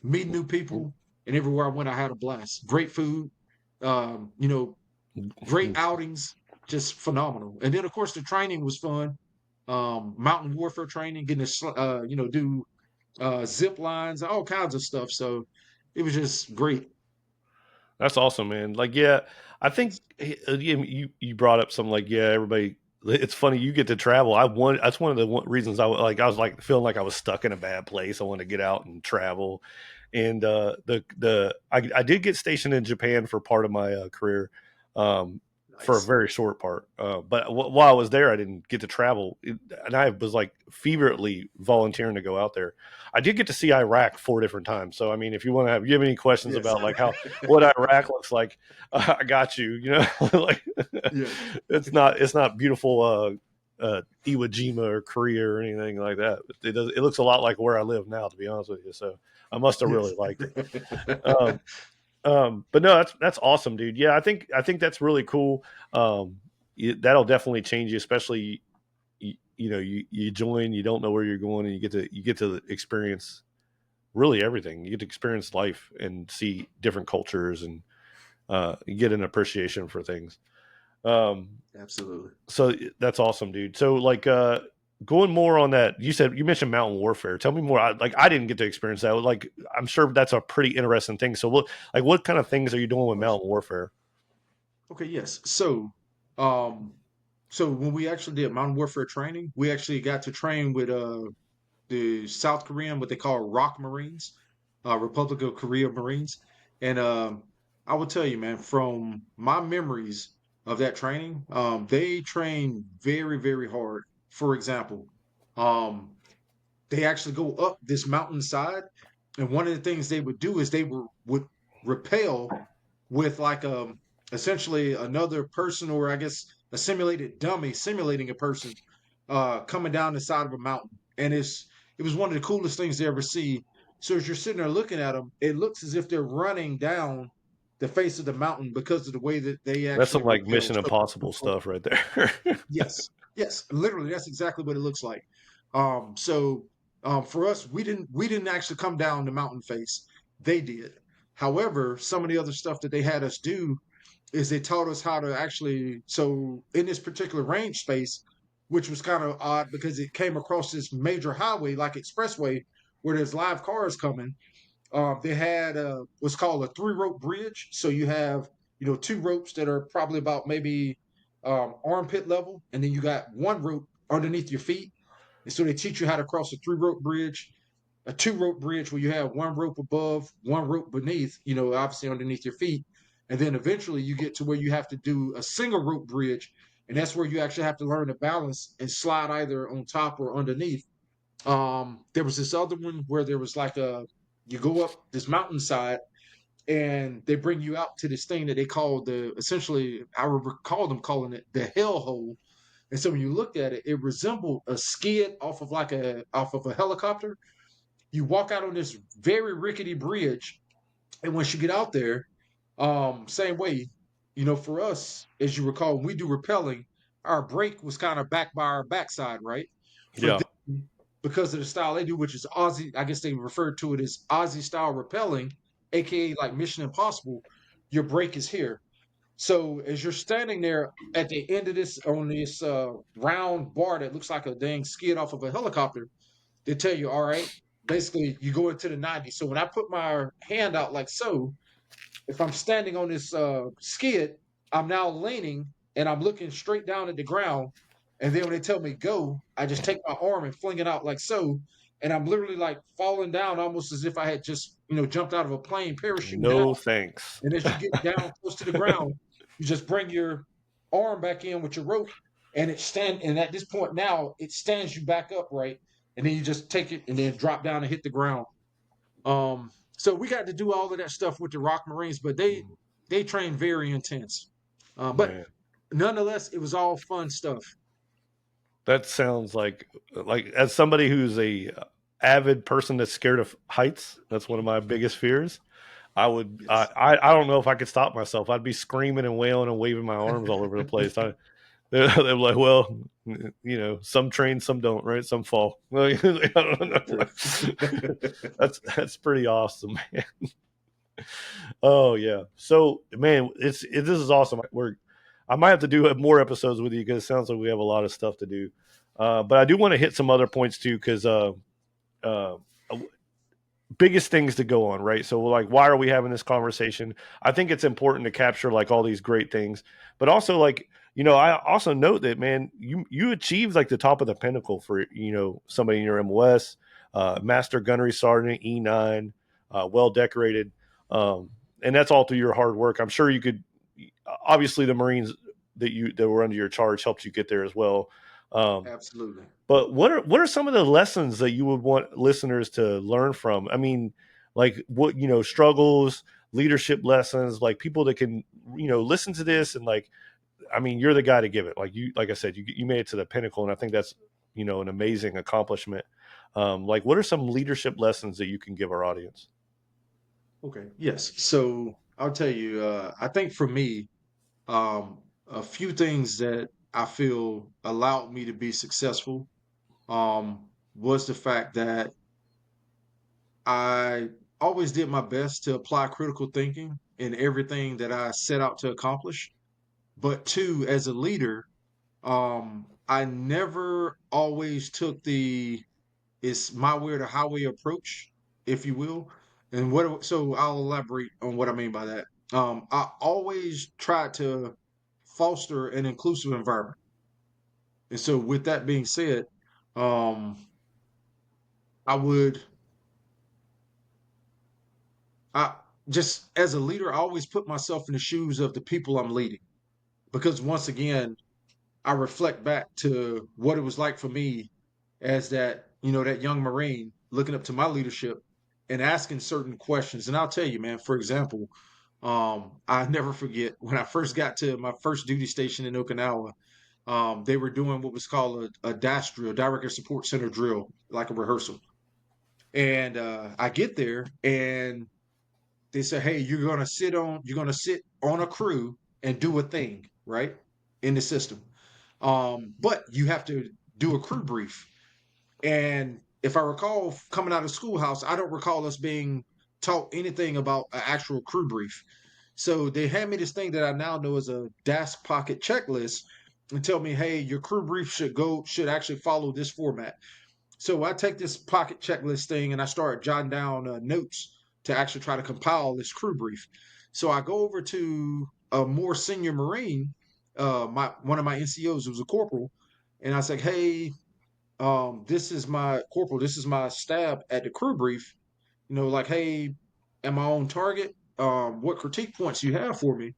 meeting new people, and everywhere I went, I had a blast. Great food, um, you know, great outings, just phenomenal. And then, of course, the training was fun. Mountain warfare training, getting to, do zip lines, all kinds of stuff. So it was just great.
That's awesome, man. Like, yeah, I think you brought up something like, yeah, everybody. It's funny you get to travel. I want that's one of the reasons I was like feeling like I was stuck in a bad place. I wanted to get out and travel, and I did get stationed in Japan for part of my career, um, for a
Nice.
very short part. But while I was there, I didn't get to travel, and I was like feverishly volunteering to go out there. I did get to see Iraq 4 different times. So I mean, if you have any questions
Yes.
about like how what Iraq looks like, I got you. You know, like
Yeah.
it's not beautiful Iwo Jima or Korea or anything like that. It looks a lot like where I live now, to be honest with you. So I must have
Yes.
really liked it. Um, But no, that's awesome, dude. Yeah, I think that's really cool. That'll definitely change you, especially you join, you don't know where you're going, and you get to experience really everything. You get to experience life and see different cultures, and you get an appreciation for things. Um,
Absolutely.
so that's awesome, dude. So like going more on that, you mentioned mountain warfare. Tell me more. I didn't get to experience that. Like I'm sure that's a pretty interesting thing. So what kind of things are you doing with mountain warfare?
Okay, yes. Um, so when we actually did mountain warfare training, we actually got to train with the South Korean, what they call ROK Marines, Republic of Korea Marines. And I will tell you, man, from my memories of that training, they train very, very hard. For example, um, they actually go up this mountainside, and one of the things they would do is would rappel with like essentially another person, or I guess a simulated dummy simulating a person coming down the side of a mountain. And it was one of the coolest things to ever see. So as you're sitting there looking at them, it looks as if they're running down the face of the mountain because of the way that they
That's
actually
some like
rappel.
Mission Impossible stuff right there.
Yes, yes, literally, that's exactly what it looks like. For us, we didn't actually come down the mountain face. They did. However, some of the other stuff that they had us do is they taught us how to actually. So in this particular range space, which was kind of odd because it came across this major highway, like expressway, where there's live cars coming. They had what's called a three rope bridge. So you have, two ropes that are probably about maybe armpit level, and then you got one rope underneath your feet. And so they teach you how to cross a three rope bridge, a two rope bridge where you have one rope above, one rope beneath, obviously underneath your feet. And then eventually you get to where you have to do a single rope bridge. And that's where you actually have to learn to balance and slide either on top or underneath. There was this other one where there was like you go up this mountainside and they bring you out to this thing that they call essentially, I recall them calling it the hell hole. And so when you looked at it, it resembled a skid off of a helicopter. You walk out on this very rickety bridge, and once you get out there, same way, for us, as you recall, when we do rappelling, our brake was kind of back by our backside, right? For
Yeah.
them, because of the style they do, which is Aussie, I guess they refer to it as Aussie style rappelling, aka like Mission Impossible, your brake is here. So as you're standing there at the end of this on this round bar that looks like a dang skid off of a helicopter, they tell you, all right, basically you go into the 90. So when I put my hand out like so, if I'm standing on this skid, I'm now leaning and I'm looking straight down at the ground. And then when they tell me go, I just take my arm and fling it out like so. And I'm literally like falling down almost as if I had just, jumped out of a plane, parachuting down.
No thanks.
And as you get down close to the ground, you just bring your arm back in with your rope and and at this point now it stands you back upright. And then you just take it and then drop down and hit the ground. So we got to do all of that stuff with the Rock Marines, but they train very intense. But
Man,
nonetheless, it was all fun stuff.
that sounds like as somebody who's a avid person that's scared of heights, that's one of my biggest fears. I would
Yes.
I don't know if I could stop myself. I'd be screaming and wailing and waving my arms all over the place. They're like, well, some train, some don't, right? Some fall. Like, I don't know. That's pretty awesome, man. Oh yeah. So man, this is awesome. I might have to do more episodes with you because it sounds like we have a lot of stuff to do. But I do want to hit some other points too because uh, biggest things to go on, right? So like, why are we having this conversation? I think it's important to capture like all these great things, but also like, I also note that, man, you achieved like the top of the pinnacle for, somebody in your MOS, master gunnery sergeant, E9, well decorated. And that's all through your hard work. I'm sure you could, obviously the Marines that were under your charge helped you get there as well. Um,
Absolutely.
but what are some of the lessons that you would want listeners to learn from? I mean, like what struggles, leadership lessons, like people that can listen to this and like, I mean, you're the guy to give it. Like I said, you made it to the pinnacle, and I think that's an amazing accomplishment. Like, what are some leadership lessons that you can give our audience?
Okay. Yes. So I'll tell you, I think for me, a few things that I feel allowed me to be successful was the fact that I always did my best to apply critical thinking in everything that I set out to accomplish. But two, as a leader, I never always took the it's my way or the highway approach, if you will. And so I'll elaborate on what I mean by that. I always tried to foster an inclusive environment. And so with that being said, um, I would I just as a leader, I always put myself in the shoes of the people I'm leading. Because once again, I reflect back to what it was like for me as that young Marine looking up to my leadership and asking certain questions. And I'll tell you, man, for example, I never forget when I first got to my first duty station in Okinawa, they were doing what was called a DAS drill, Direct Air Support Center drill, like a rehearsal. And I get there and they say, hey, you're gonna sit on a crew and do a thing, right? In the system. But you have to do a crew brief. And if I recall coming out of schoolhouse, I don't recall us being taught anything about an actual crew brief. So they hand me this thing that I now know as a desk pocket checklist and tell me, hey, your crew brief should actually follow this format. So I take this pocket checklist thing and I start jotting down notes to actually try to compile this crew brief. So I go over to a more senior Marine, my one of my NCOs who's a corporal, and I say, hey, this is my corporal, this is my stab at the crew brief. Like, hey, am I on target? What critique points you have for me?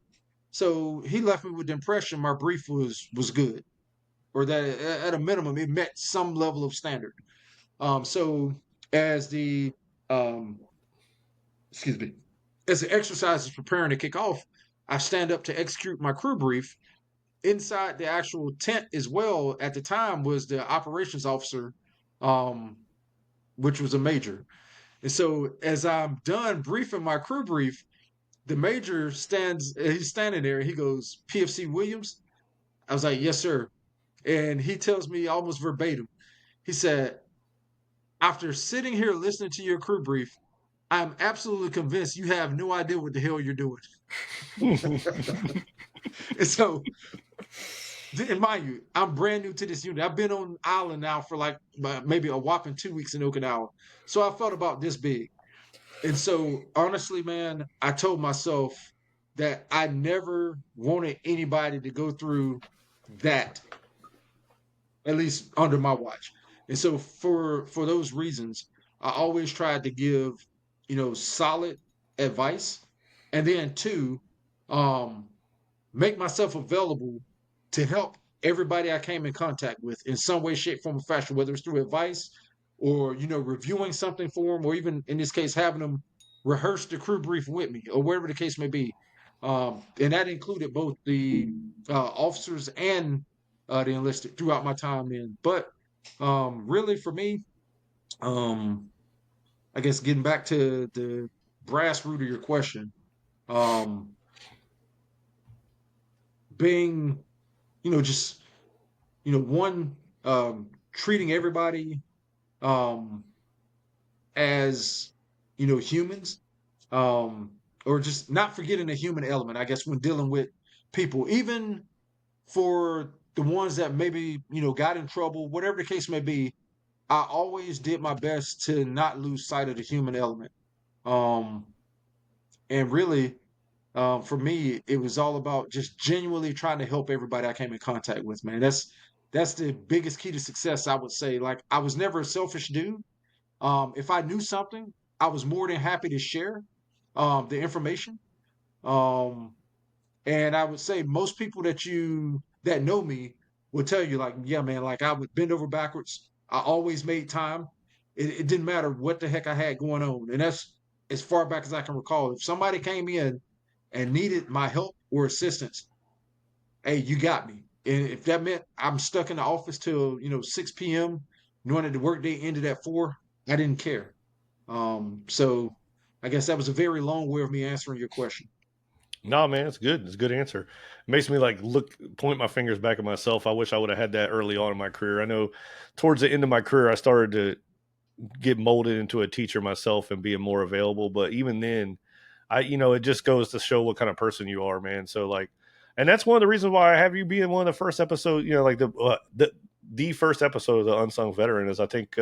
So he left me with the impression my brief was good, or that at a minimum it met some level of standard. So as the um, excuse me, as the exercise is preparing to kick off, I stand up to execute my crew brief. Inside the actual tent as well at the time was the operations officer, um, which was a major. And so as I'm done briefing my crew brief, the major he's standing there, he goes, PFC Williams? I was like, yes, sir. And he tells me almost verbatim, he said, after sitting here listening to your crew brief, I'm absolutely convinced you have no idea what the hell you're doing. And so, and mind you, I'm brand new to this unit. I've been on island now for like maybe a whopping 2 weeks in Okinawa. So I felt about this big. And so, honestly, man, I told myself that I never wanted anybody to go through that, at least under my watch. And so, for those reasons, I always tried to give, solid advice, and then two, um, make myself available to help everybody I came in contact with in some way, shape, form, or fashion, whether it's through advice or reviewing something for them, or even in this case having them rehearse the crew brief with me, or whatever the case may be. And that included both the officers and the enlisted throughout my time in. But really, for me, um, I guess getting back to the brass root of your question, um, being just one, treating everybody um, as humans, um, or just not forgetting the human element. I guess when dealing with people, even for the ones that maybe got in trouble, whatever the case may be, I always did my best to not lose sight of the human element. Um, and really, for me, it was all about just genuinely trying to help everybody I came in contact with, man. That's the biggest key to success, I would say. Like, I was never a selfish dude. If I knew something, I was more than happy to share the information. Um, and I would say most people that know me will tell you, like, yeah, man, like I would bend over backwards. I always made time. It didn't matter what the heck I had going on. And that's as far back as I can recall. If somebody came in and needed my help or assistance, hey, you got me. And if that meant I'm stuck in the office till 6 p.m., knowing that the workday ended at 4, I didn't care. So I guess that was a very long way of me answering your question.
No, man, it's good. It's a good answer. It makes me like point my fingers back at myself. I wish I would have had that early on in my career. I know towards the end of my career, I started to get molded into a teacher myself and being more available. But even then, it just goes to show what kind of person you are, man. So like, and that's one of the reasons why I have you be in one of the first episodes. Like the first episode of the Unsung Veteran is I think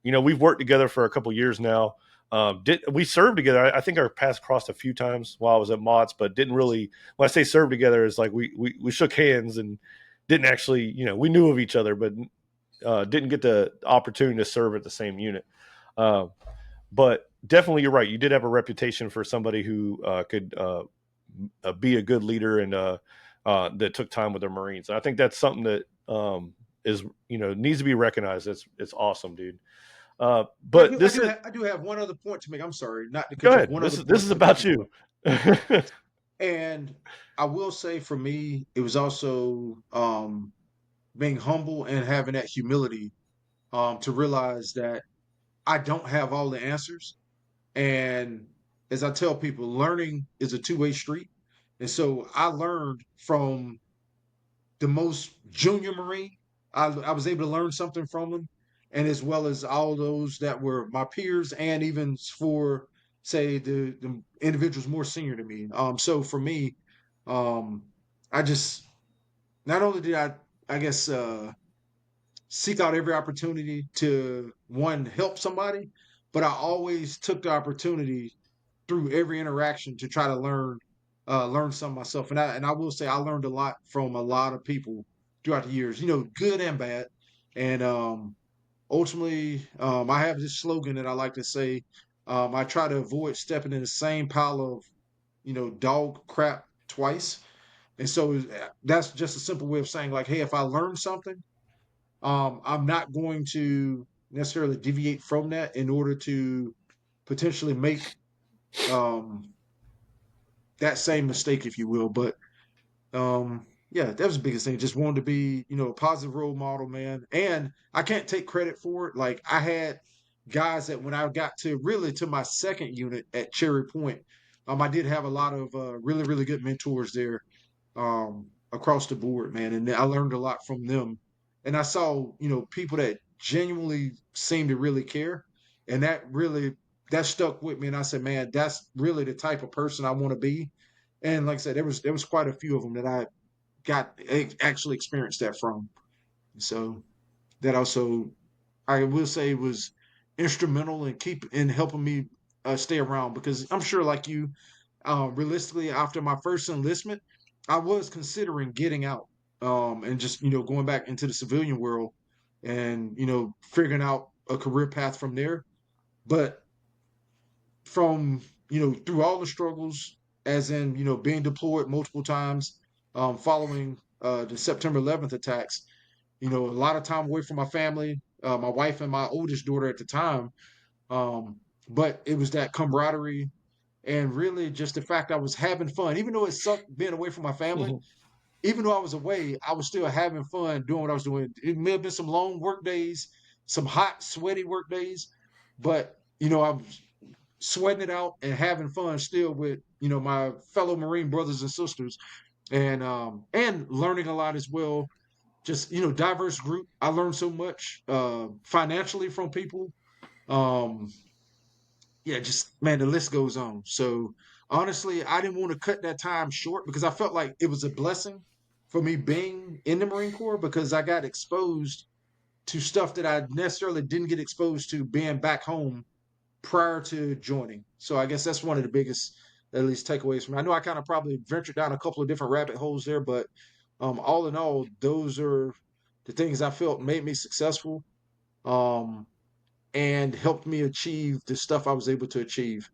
we've worked together for a couple years now. Did we served together? I think our paths crossed a few times while I was at Mott's, but didn't really. When I say served together, is like we shook hands and didn't actually, we knew of each other, but didn't get the opportunity to serve at the same unit. Uh, but definitely, you're right. You did have a reputation for somebody who could be a good leader and that took time with the Marines. And I think that's something that is needs to be recognized. It's awesome, dude. But this is
I do have one other point to make. I'm sorry, not to
go
cut you off.
ahead.
One
This
other
is this
point
is
to make
about
you go.
you.
And I will say for me, it was also being humble and having that humility to realize that I don't have all the answers. And as I tell people, learning is a two-way street. And so I learned from the most junior Marine. I was able to learn something from them, and as well as all those that were my peers, and even for say the individuals more senior to me. So for me, um, I just not only did I guess seek out every opportunity to one help somebody, but I always took the opportunity through every interaction to try to learn some myself. And I will say I learned a lot from a lot of people throughout the years, good and bad. And ultimately, I have this slogan that I like to say. I try to avoid stepping in the same pile of dog crap twice. And so that's just a simple way of saying like, hey, if I learn something, I'm not going to necessarily deviate from that in order to potentially make um, that same mistake, if you will. But yeah, that was the biggest thing. Just wanted to be, a positive role model, man. And I can't take credit for it. Like I had guys that when I got to really to my second unit at Cherry Point, I did have a lot of really, really good mentors there across the board, man. And I learned a lot from them. And I saw, people that genuinely seemed to really care. And that stuck with me. And I said, man, that's really the type of person I want to be. And like I said, there was quite a few of them that I actually experienced that from. So that also, I will say, was instrumental in helping me stay around because I'm sure, like you, realistically, after my first enlistment, I was considering getting out and just going back into the civilian world and figuring out a career path from there. But from through all the struggles, as in being deployed multiple times, following the September 11th attacks, a lot of time away from my family, my wife and my oldest daughter at the time. But it was that camaraderie and really just the fact I was having fun, even though it sucked being away from my family. Even though I was away, I was still having fun doing what I was doing. It may have been some long work days, some hot, sweaty work days, but I was sweating it out and having fun still with my fellow Marine brothers and sisters, and learning a lot as well. Just diverse group. I learned so much financially from people. Um, yeah, just man, the list goes on. So honestly, I didn't want to cut that time short because I felt like it was a blessing for me being in the Marine Corps because I got exposed to stuff that I necessarily didn't get exposed to being back home prior to joining. So I guess that's one of the biggest, at least, takeaways from. I know I kind of probably ventured down a couple of different rabbit holes there, but all in all, those are the things I felt made me successful um, and helped me achieve the stuff I was able to achieve.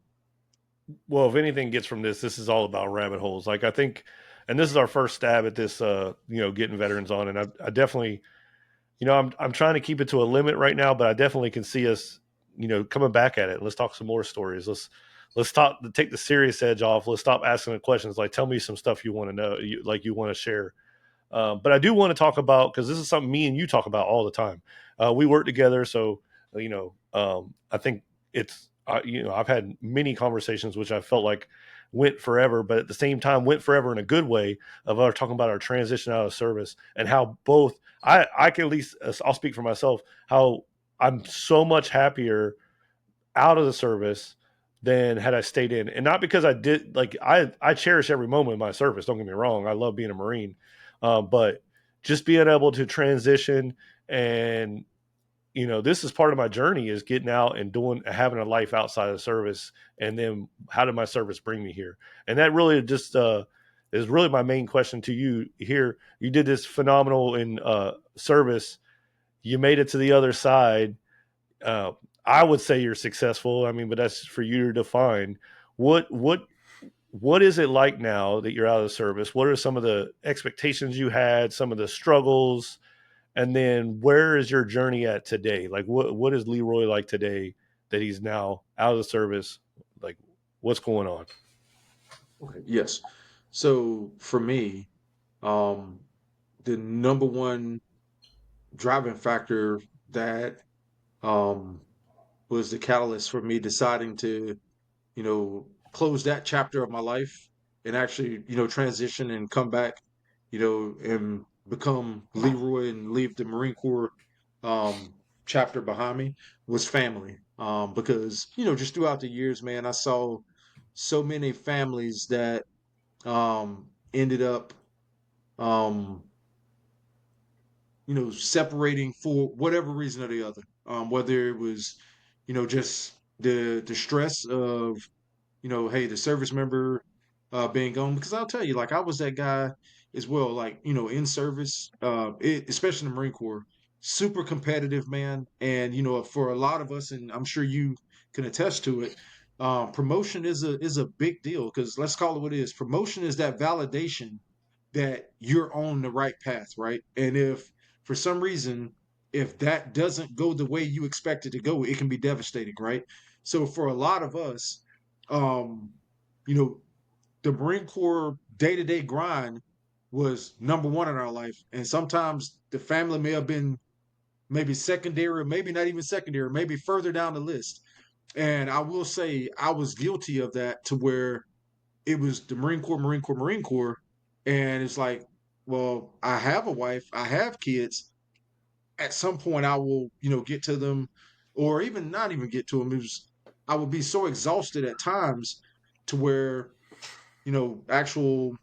Well, if anything gets from this is all about rabbit holes. Like I think, and this is our first stab at this, getting veterans on, and I definitely, I'm trying to keep it to a limit right now, but I definitely can see us, coming back at it. Let's talk some more stories. Let's talk take the serious edge off. Let's stop asking the questions. Like, tell me some stuff you want to know, you want to share. But I do want to talk about because this is something me and you talk about all the time. We work together, so I think it's I've had many conversations which I felt like went forever, but at the same time went forever in a good way of our talking about our transition out of service and how both I can at least I'll speak for myself how I'm so much happier out of the service than had I stayed in. And not because I did like I cherish every moment of my service. Don't get me wrong. I love being a Marine. But just being able to transition and this is part of my journey is getting out and doing having a life outside of the service and then how did my service bring me here? And that really just is really my main question to you here. You did this phenomenal in service. You made it to the other side. Uh, I would say you're successful. I mean, but that's for you to define. What is it like now that you're out of the service? What are some of the expectations you had? Some of the struggles, and then where is your journey at today? Like, what is Leroy like today that he's now out of the service? Like, what's going on?
Okay. Yes. So for me, um, the number one driving factor that um, was the catalyst for me deciding to, close that chapter of my life and actually, transition and come back, and become Leroy and leave the Marine Corps um, chapter behind me was family. Because, just throughout the years, man, I saw so many families that ended up um, separating for whatever reason or the other. Whether it was, just the stress of, hey, the service member being gone. Because I'll tell you, like I was that guy as well. Like in service, especially in the Marine Corps, super competitive, man. And for a lot of us, and I'm sure you can attest to it. Promotion is a big deal because let's call it what it is. Promotion is that validation that you're on the right path, right? And if for some reason, if that doesn't go the way you expect it to go, it can be devastating, right? So for a lot of us, um, you know, the Marine Corps day-to-day grind was number one in our life. And sometimes the family may have been maybe secondary, or maybe not even secondary, maybe further down the list. And I will say I was guilty of that to where it was the Marine Corps, Marine Corps, Marine Corps. And it's like, well, I have a wife, I have kids. At some point, I will, get to them, or even not even get to them. I would be so exhausted at times to where, actual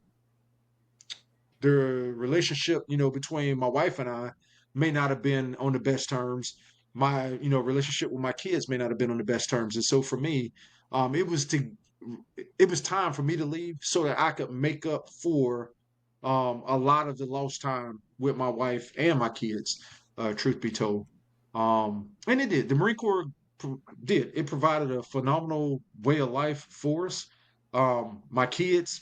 the relationship, between my wife and I may not have been on the best terms. My, relationship with my kids may not have been on the best terms. And so for me, um, it was to it was time for me to leave so that I could make up for a lot of the lost time with my wife and my kids, truth be told. And it did. The Marine Corps did. It provided a phenomenal way of life for us. My kids,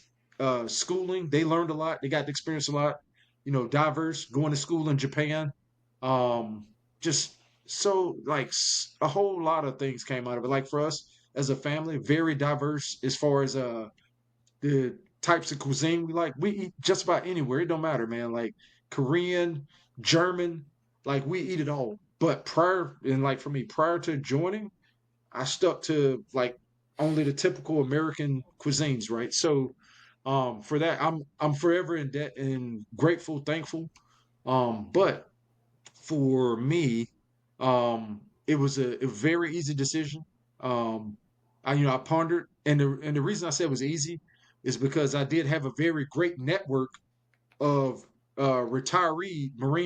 schooling, they learned a lot. They got to experience a lot, diverse, going to school in Japan. Um, just so like a whole lot of things came out of it. Like for us as a family, very diverse as far as the types of cuisine we like. We eat just about anywhere. It don't matter, man. Like Korean, German, like we eat it all. But prior and like for me, prior to joining, I stuck to like only the typical American cuisines, right? So for that, I'm forever in debt and grateful, thankful. But for me, it was a very easy decision. I pondered, and the reason I said it was easy is because I did have a very great network of Marine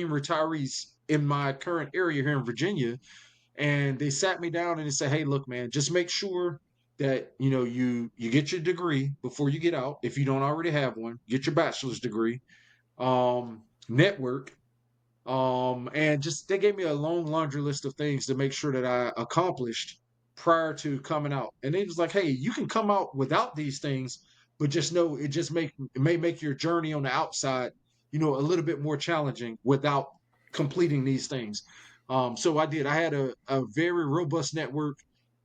retirees in my current area here in Virginia, and they sat me down and they said, "Hey, look, man, just make sure that you get your degree before you get out. If you don't already have one, get your bachelor's degree. Network, and just they gave me a long laundry list of things to make sure that I accomplished prior to coming out. And they was like, "Hey, you can come out without these things, but just know it may make your journey on the outside, a little bit more challenging without completing these things." So I did. I had a very robust network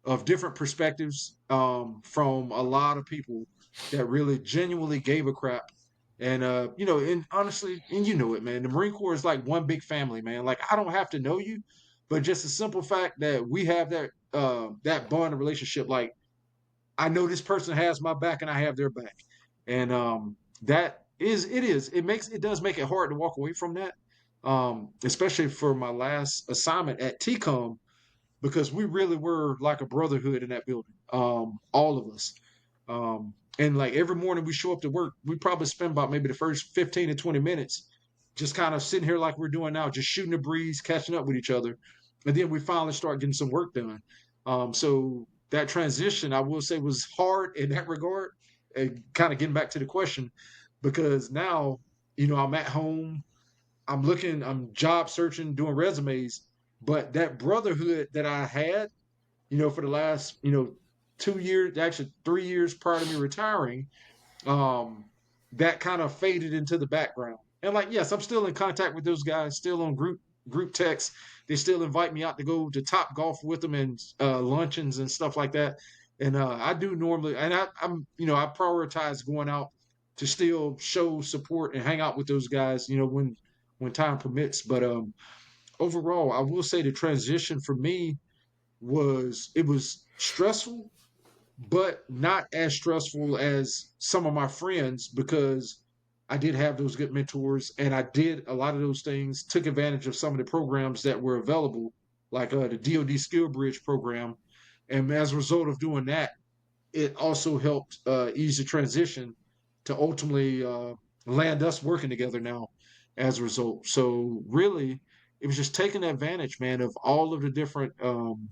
of different perspectives from a lot of people that really genuinely gave a crap. And and honestly, and you know it, man. The Marine Corps is like one big family, man. Like I don't have to know you, but just the simple fact that we have that bond and relationship, like I know this person has my back and I have their back. And it does make it hard to walk away from that. Especially for my last assignment at TCOM, because we really were like a brotherhood in that building. All of us. And like every morning we show up to work, we probably spend about maybe the first 15 to 20 minutes just kind of sitting here like we're doing now, just shooting the breeze, catching up with each other. And then we finally start getting some work done. So that transition, I will say, was hard in that regard. And kind of getting back to the question, because now, I'm at home, I'm job searching, doing resumes, but that brotherhood that I had, for the last, 2 years, actually 3 years prior to me retiring, um, that kind of faded into the background. And like, yes, I'm still in contact with those guys, still on group texts. They still invite me out to go to Top Golf with them and luncheons and stuff like that. And I do normally, and I prioritize going out to still show support and hang out with those guys, when time permits. But overall, I will say the transition for me was stressful, but not as stressful as some of my friends, because I did have those good mentors and I did a lot of those things, took advantage of some of the programs that were available, like the DoD SkillBridge program. And as a result of doing that, it also helped ease the transition to ultimately land us working together now as a result. So really, it was just taking advantage, man, of all of the different um,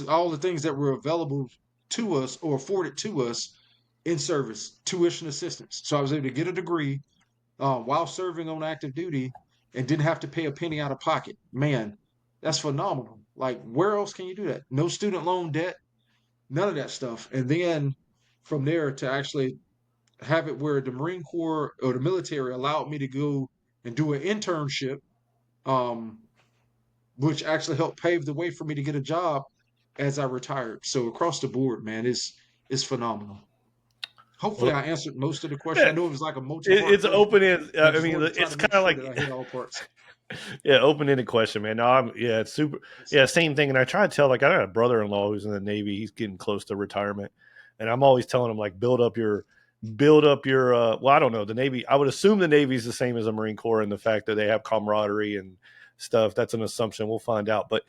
all the things that were available to us or afforded to us in service, tuition assistance. So I was able to get a degree while serving on active duty and didn't have to pay a penny out of pocket. Man, that's phenomenal. Like, where else can you do that? No student loan debt, none of that stuff. And then from there to actually have it where the Marine Corps or the military allowed me to go and do an internship, um, which actually helped pave the way for me to get a job as I retired. So across the board, man, is phenomenal. Hopefully,
Well,
I answered most of the question. I
yeah,
know it was like a multi-part
it's
question,
open end.
but I
I
just
mean,
wanted to try to
it's
make
kind of
sure that
like
I hit all parts.
yeah, open ended question, man. No, yeah, it's super.
Yes.
Yeah, same thing. And I try to tell, like, I got a brother in law who's in the Navy. He's getting close to retirement, and I'm always telling him like, build up your. Well, I don't know the Navy. I would assume the Navy is the same as the Marine Corps, and the fact that they have camaraderie and stuff. That's an assumption. We'll find out. But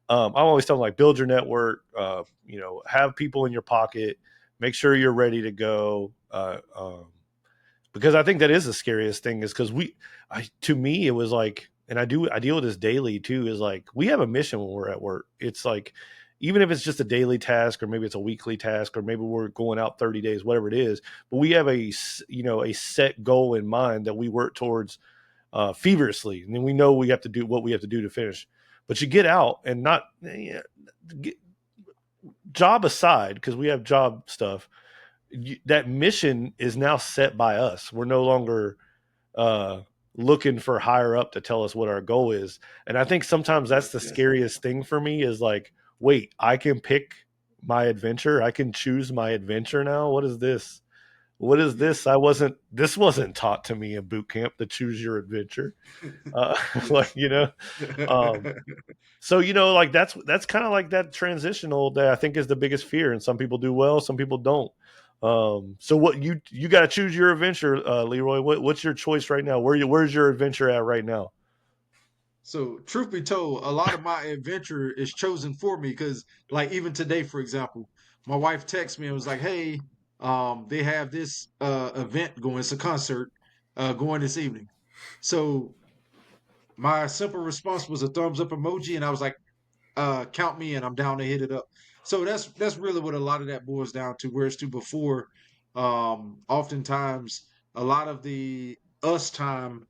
I'm always telling like, build your network. Have people in your pocket. Make sure you're ready to go. Because I think that is the scariest thing is because to me it was like, and I deal with this daily too, is like we have a mission when we're at work. It's like even if it's just a daily task or maybe it's a weekly task or maybe we're going out 30 days, whatever it is, but we have a set goal in mind that we work towards feverishly, and then we know we have to do what we have to do to finish. But you get out and not job aside, because we have job stuff, that mission is now set by us. We're no longer uh, looking for higher up to tell us what our goal is. And I think sometimes that's
Yes,
the
yes.
scariest thing for me is like, wait, I can pick my adventure. I can choose my adventure now. What is this? What is
Yeah.
this? This wasn't taught to me in boot camp to choose your adventure. Like,
Yes.
um, so like that's kind of like that transitional that I think is the biggest fear, and some people do well, some people don't. So what you got to choose your adventure, Leroy. What's your choice right now? Where's your adventure at right now?
So, truth be told, a lot of my adventure is chosen for me because, like, even today, for example, my wife texted me and was like, "Hey, they have this event going. It's a concert going this evening." So, my simple response was a thumbs up emoji, and I was like, count me in. I'm down to hit it up. So that's really what a lot of that boils down to. Whereas to before, oftentimes a lot of the us time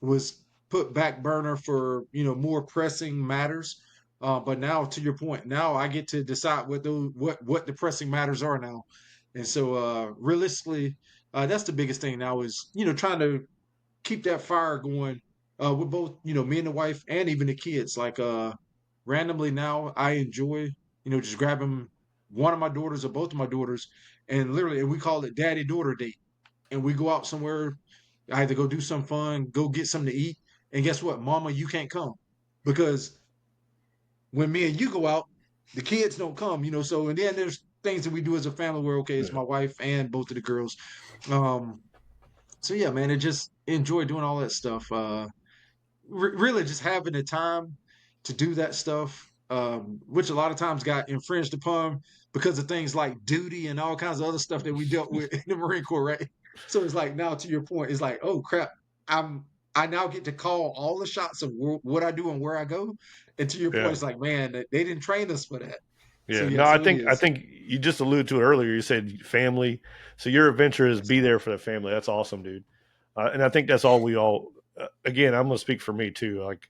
was put back burner for more pressing matters. But now, to your point, now I get to decide what the pressing matters are now. And so realistically, that's the biggest thing now is trying to keep that fire going with both me and the wife and even the kids. Like randomly now I enjoy just grabbing one of my daughters or both of my daughters, and literally we call it daddy daughter date, and we go out somewhere. I had to go do some fun, go get something to eat, and guess what, mama, you can't come because when me and you go out, the kids don't come, so, and then there's things that we do as a family where, okay, it's
Yeah.
my wife and both of the girls. Um, so yeah, man, I just enjoy doing all that stuff. Really just having the time to do that stuff, which a lot of times got infringed upon because of things like duty and all kinds of other stuff that we dealt with in the Marine Corps, right? So it's like now to your point, it's like, oh crap, I'm I now get to call all the shots of what I do and where I go. And to your point,
Yeah.
it's like, man, they didn't train us for that. So
Yeah.
yeah,
No, I
so it
think I
is.
think you just alluded to it earlier. You said family. So your adventure is
Yes.
be there for the family. That's awesome, dude. And I think that's all we all. Again, I'm gonna speak for me too. Like,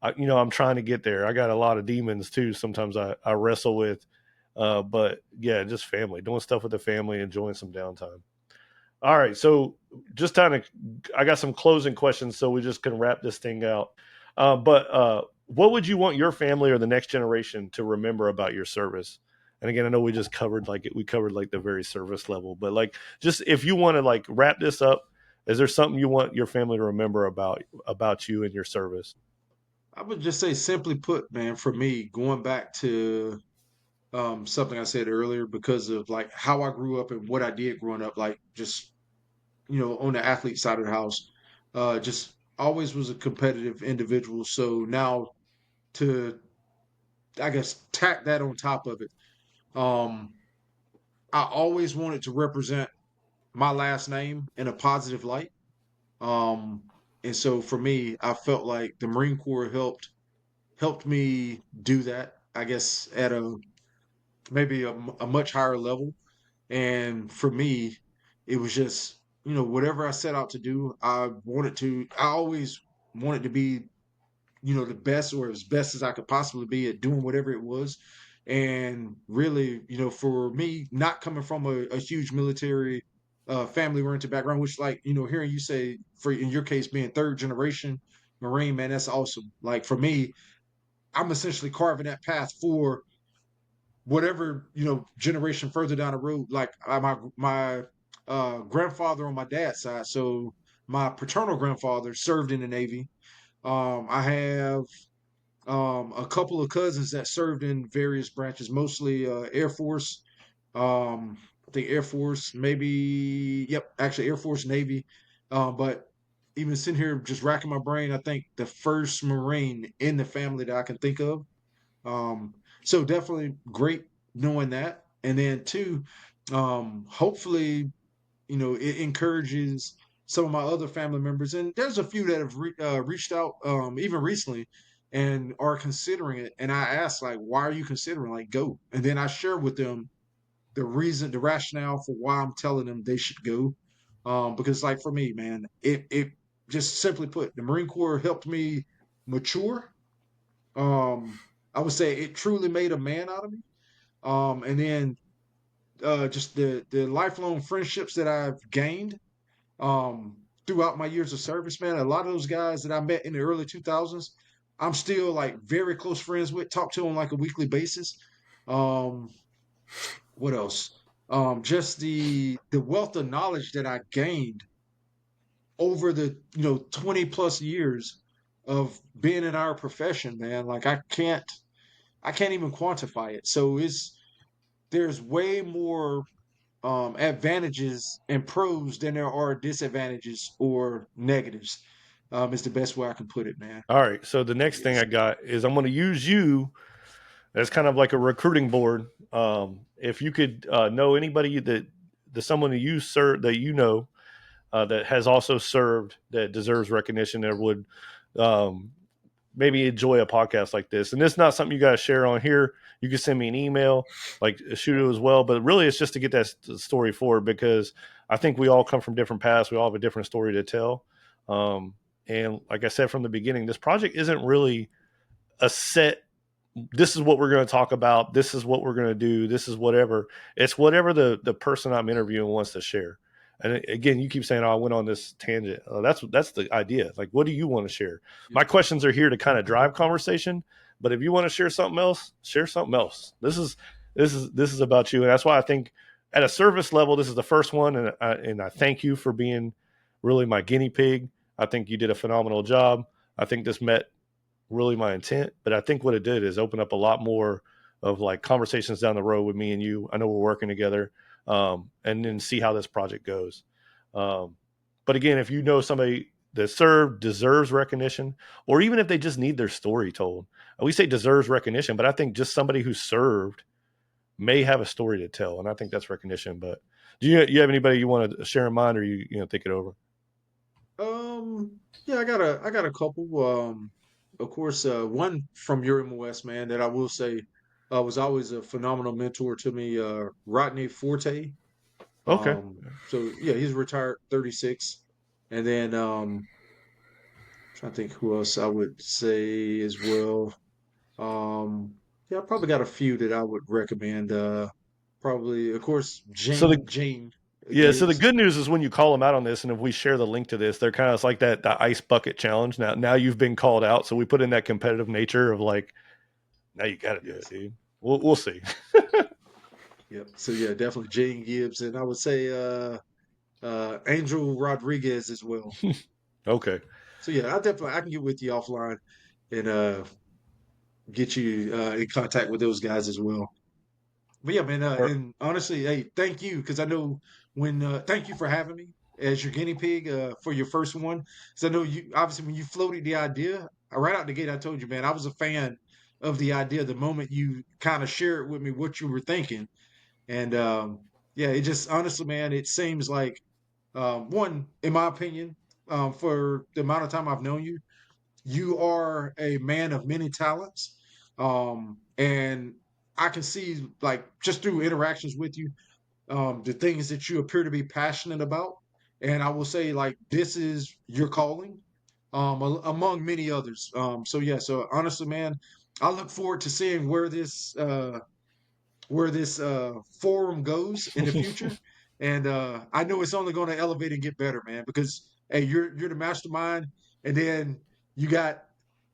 I'm trying to get there. I got a lot of demons too. Sometimes I wrestle with, but yeah, just family, doing stuff with the family, enjoying some downtime. All right, so just kind of, I got some closing questions, so we just can wrap this thing out. But what would you want your family or the next generation to remember about your service? And again, I know we just covered we covered like the very service level, but like just if you want to like wrap this up, is there something you want your family to remember about you and your service?
I would just say simply put, man, for me, going back to something I said earlier because of like how I grew up and what I did growing up, like just on the athlete side of the house, just always was a competitive individual. So now to, I guess, tack that on top of it, um, I always wanted to represent my last name in a positive light. Um, and so for me, I felt like the Marine Corps helped me do that. I guess at a maybe a much higher level. And for me, it was just, whatever I set out to do, I always wanted to be, the best or as best as I could possibly be at doing whatever it was. And really, for me, not coming from a huge military family oriented background, which like, hearing you say for in your case being third generation Marine, man, that's awesome. Like for me, I'm essentially carving that path for whatever generation further down the road. Like my grandfather on my dad's side, so my paternal grandfather served in the Navy. I have a couple of cousins that served in various branches, mostly Air Force. I think Air Force, maybe, yep, actually Air Force, Navy. But even sitting here just racking my brain, I think the first Marine in the family that I can think of. um, so definitely great knowing that. And then two, hopefully, it encourages some of my other family members, and there's a few that have reached out, even recently, and are considering it. And I ask, like, why are you considering? Like, go. And then I share with them the rationale for why I'm telling them they should go. Because, like, for me, man, it just simply put, the Marine Corps helped me mature. um, I would say it truly made a man out of me. And then just the lifelong friendships that I've gained um, throughout my years of service, man. A lot of those guys that I met in the early 2000s, I'm still like very close friends with. Talk to them like a weekly basis. Um, what else? Just the wealth of knowledge that I gained over the 20 plus years of being in our profession, man. Like I can't even quantify it. So there's way more advantages and pros than there are disadvantages or negatives. Is the best way I can put it, man.
All right, so the next thing
Yes.
I got is I'm going to use you as kind of like a recruiting board. If you could know anybody someone that you serve that that has also served that deserves recognition that would um, maybe enjoy a podcast like this. And it's not something you got to share on here. You can send me an email, like shoot it as well. But really, it's just to get that story forward because I think we all come from different paths. We all have a different story to tell. And like I said from the beginning, this project isn't really a set. This is what we're going to talk about. This is what we're going to do. This is whatever. It's whatever the person I'm interviewing wants to share. And again, you keep saying, "Oh, I went on this tangent." That's the idea. Like, what do you want to share? My
Yes.
questions are here to kind of drive conversation. But if you want to share something else, share something else. This is about you, and that's why I think at a service level, this is the first one, and I thank you for being really my guinea pig. I think you did a phenomenal job. I think this met really my intent. But I think what it did is open up a lot more of like conversations down the road with me and you. I know we're working together, and then see how this project goes. But again, if you know somebody that served, deserves recognition, or even if they just need their story told, we say deserves recognition, but I think just somebody who served may have a story to tell, and I think that's recognition. But do you have anybody you want to share in mind, or you think it over?
Yeah, I got a couple. Of course, one from your MOS, man, that I will say was always a phenomenal mentor to me, Rodney Forte.
Okay.
So yeah, he's retired 36. And then trying to think who else I would say as well. Yeah, I probably got a few that I would recommend. Probably, of course,
So the
Jane
Yeah, so the
Gibbs.
good news is when you call them out on this, and if we share the link to this, they're kind of it's like that ice bucket challenge. Now you've been called out, so we put in that competitive nature of like, now you got to do it,
Yes.
dude. We'll see.
Yep. So yeah, definitely Jane Gibbs, and I would say Angel Rodriguez as well.
Okay.
So yeah, I can get with you offline and get you in contact with those guys as well. But yeah, man,
Or,
and honestly, hey, thank you because I know when thank you for having me as your guinea pig for your first one. Because I know you obviously when you floated the idea right out the gate, I told you, man, I was a fan of the idea the moment you kind of shared with me what you were thinking, and yeah, it just honestly, man, it seems like one, in my opinion, for the amount of time I've known you, you are a man of many talents. And I can see, like, just through interactions with you, the things that you appear to be passionate about. And I will say, like, this is your calling, among many others. So yeah, so honestly, man, I look forward to seeing where this forum goes in the future. And I know it's only going to elevate and get better, man. Because hey, you're the mastermind, and then you got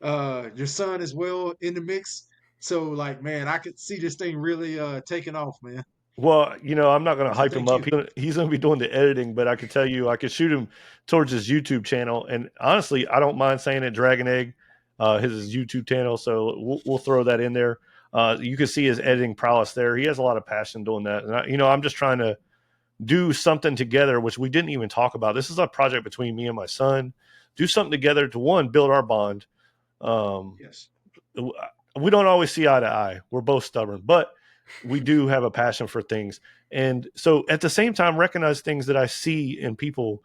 your son as well in the mix. So like, man, I could see this thing really taking off, man.
well, I'm not going to
So
hype him
thank
up.
you.
He's gonna be doing the editing, but I can tell you, I could shoot him towards his YouTube channel. And honestly, I don't mind saying it. Dragon Egg, his YouTube channel. So we'll throw that in there. You can see his editing prowess there. He has a lot of passion doing that. And I'm just trying to do something together, which we didn't even talk about. This is a project between me and my son. Do something together to one, build our bond. Um,
Yes.
we don't always see eye to eye. We're both stubborn, but we do have a passion for things. And so at the same time, recognize things that I see in people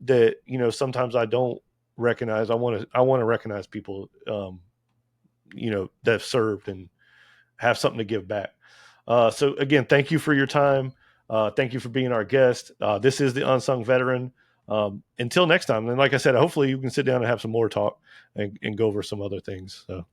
that, sometimes I don't recognize. I want to recognize people, that have served and have something to give back. So again, thank you for your time. Thank you for being our guest. This is the Unsung Veteran. Until next time, and like I said, hopefully you can sit down and have some more talk and go over some other things. So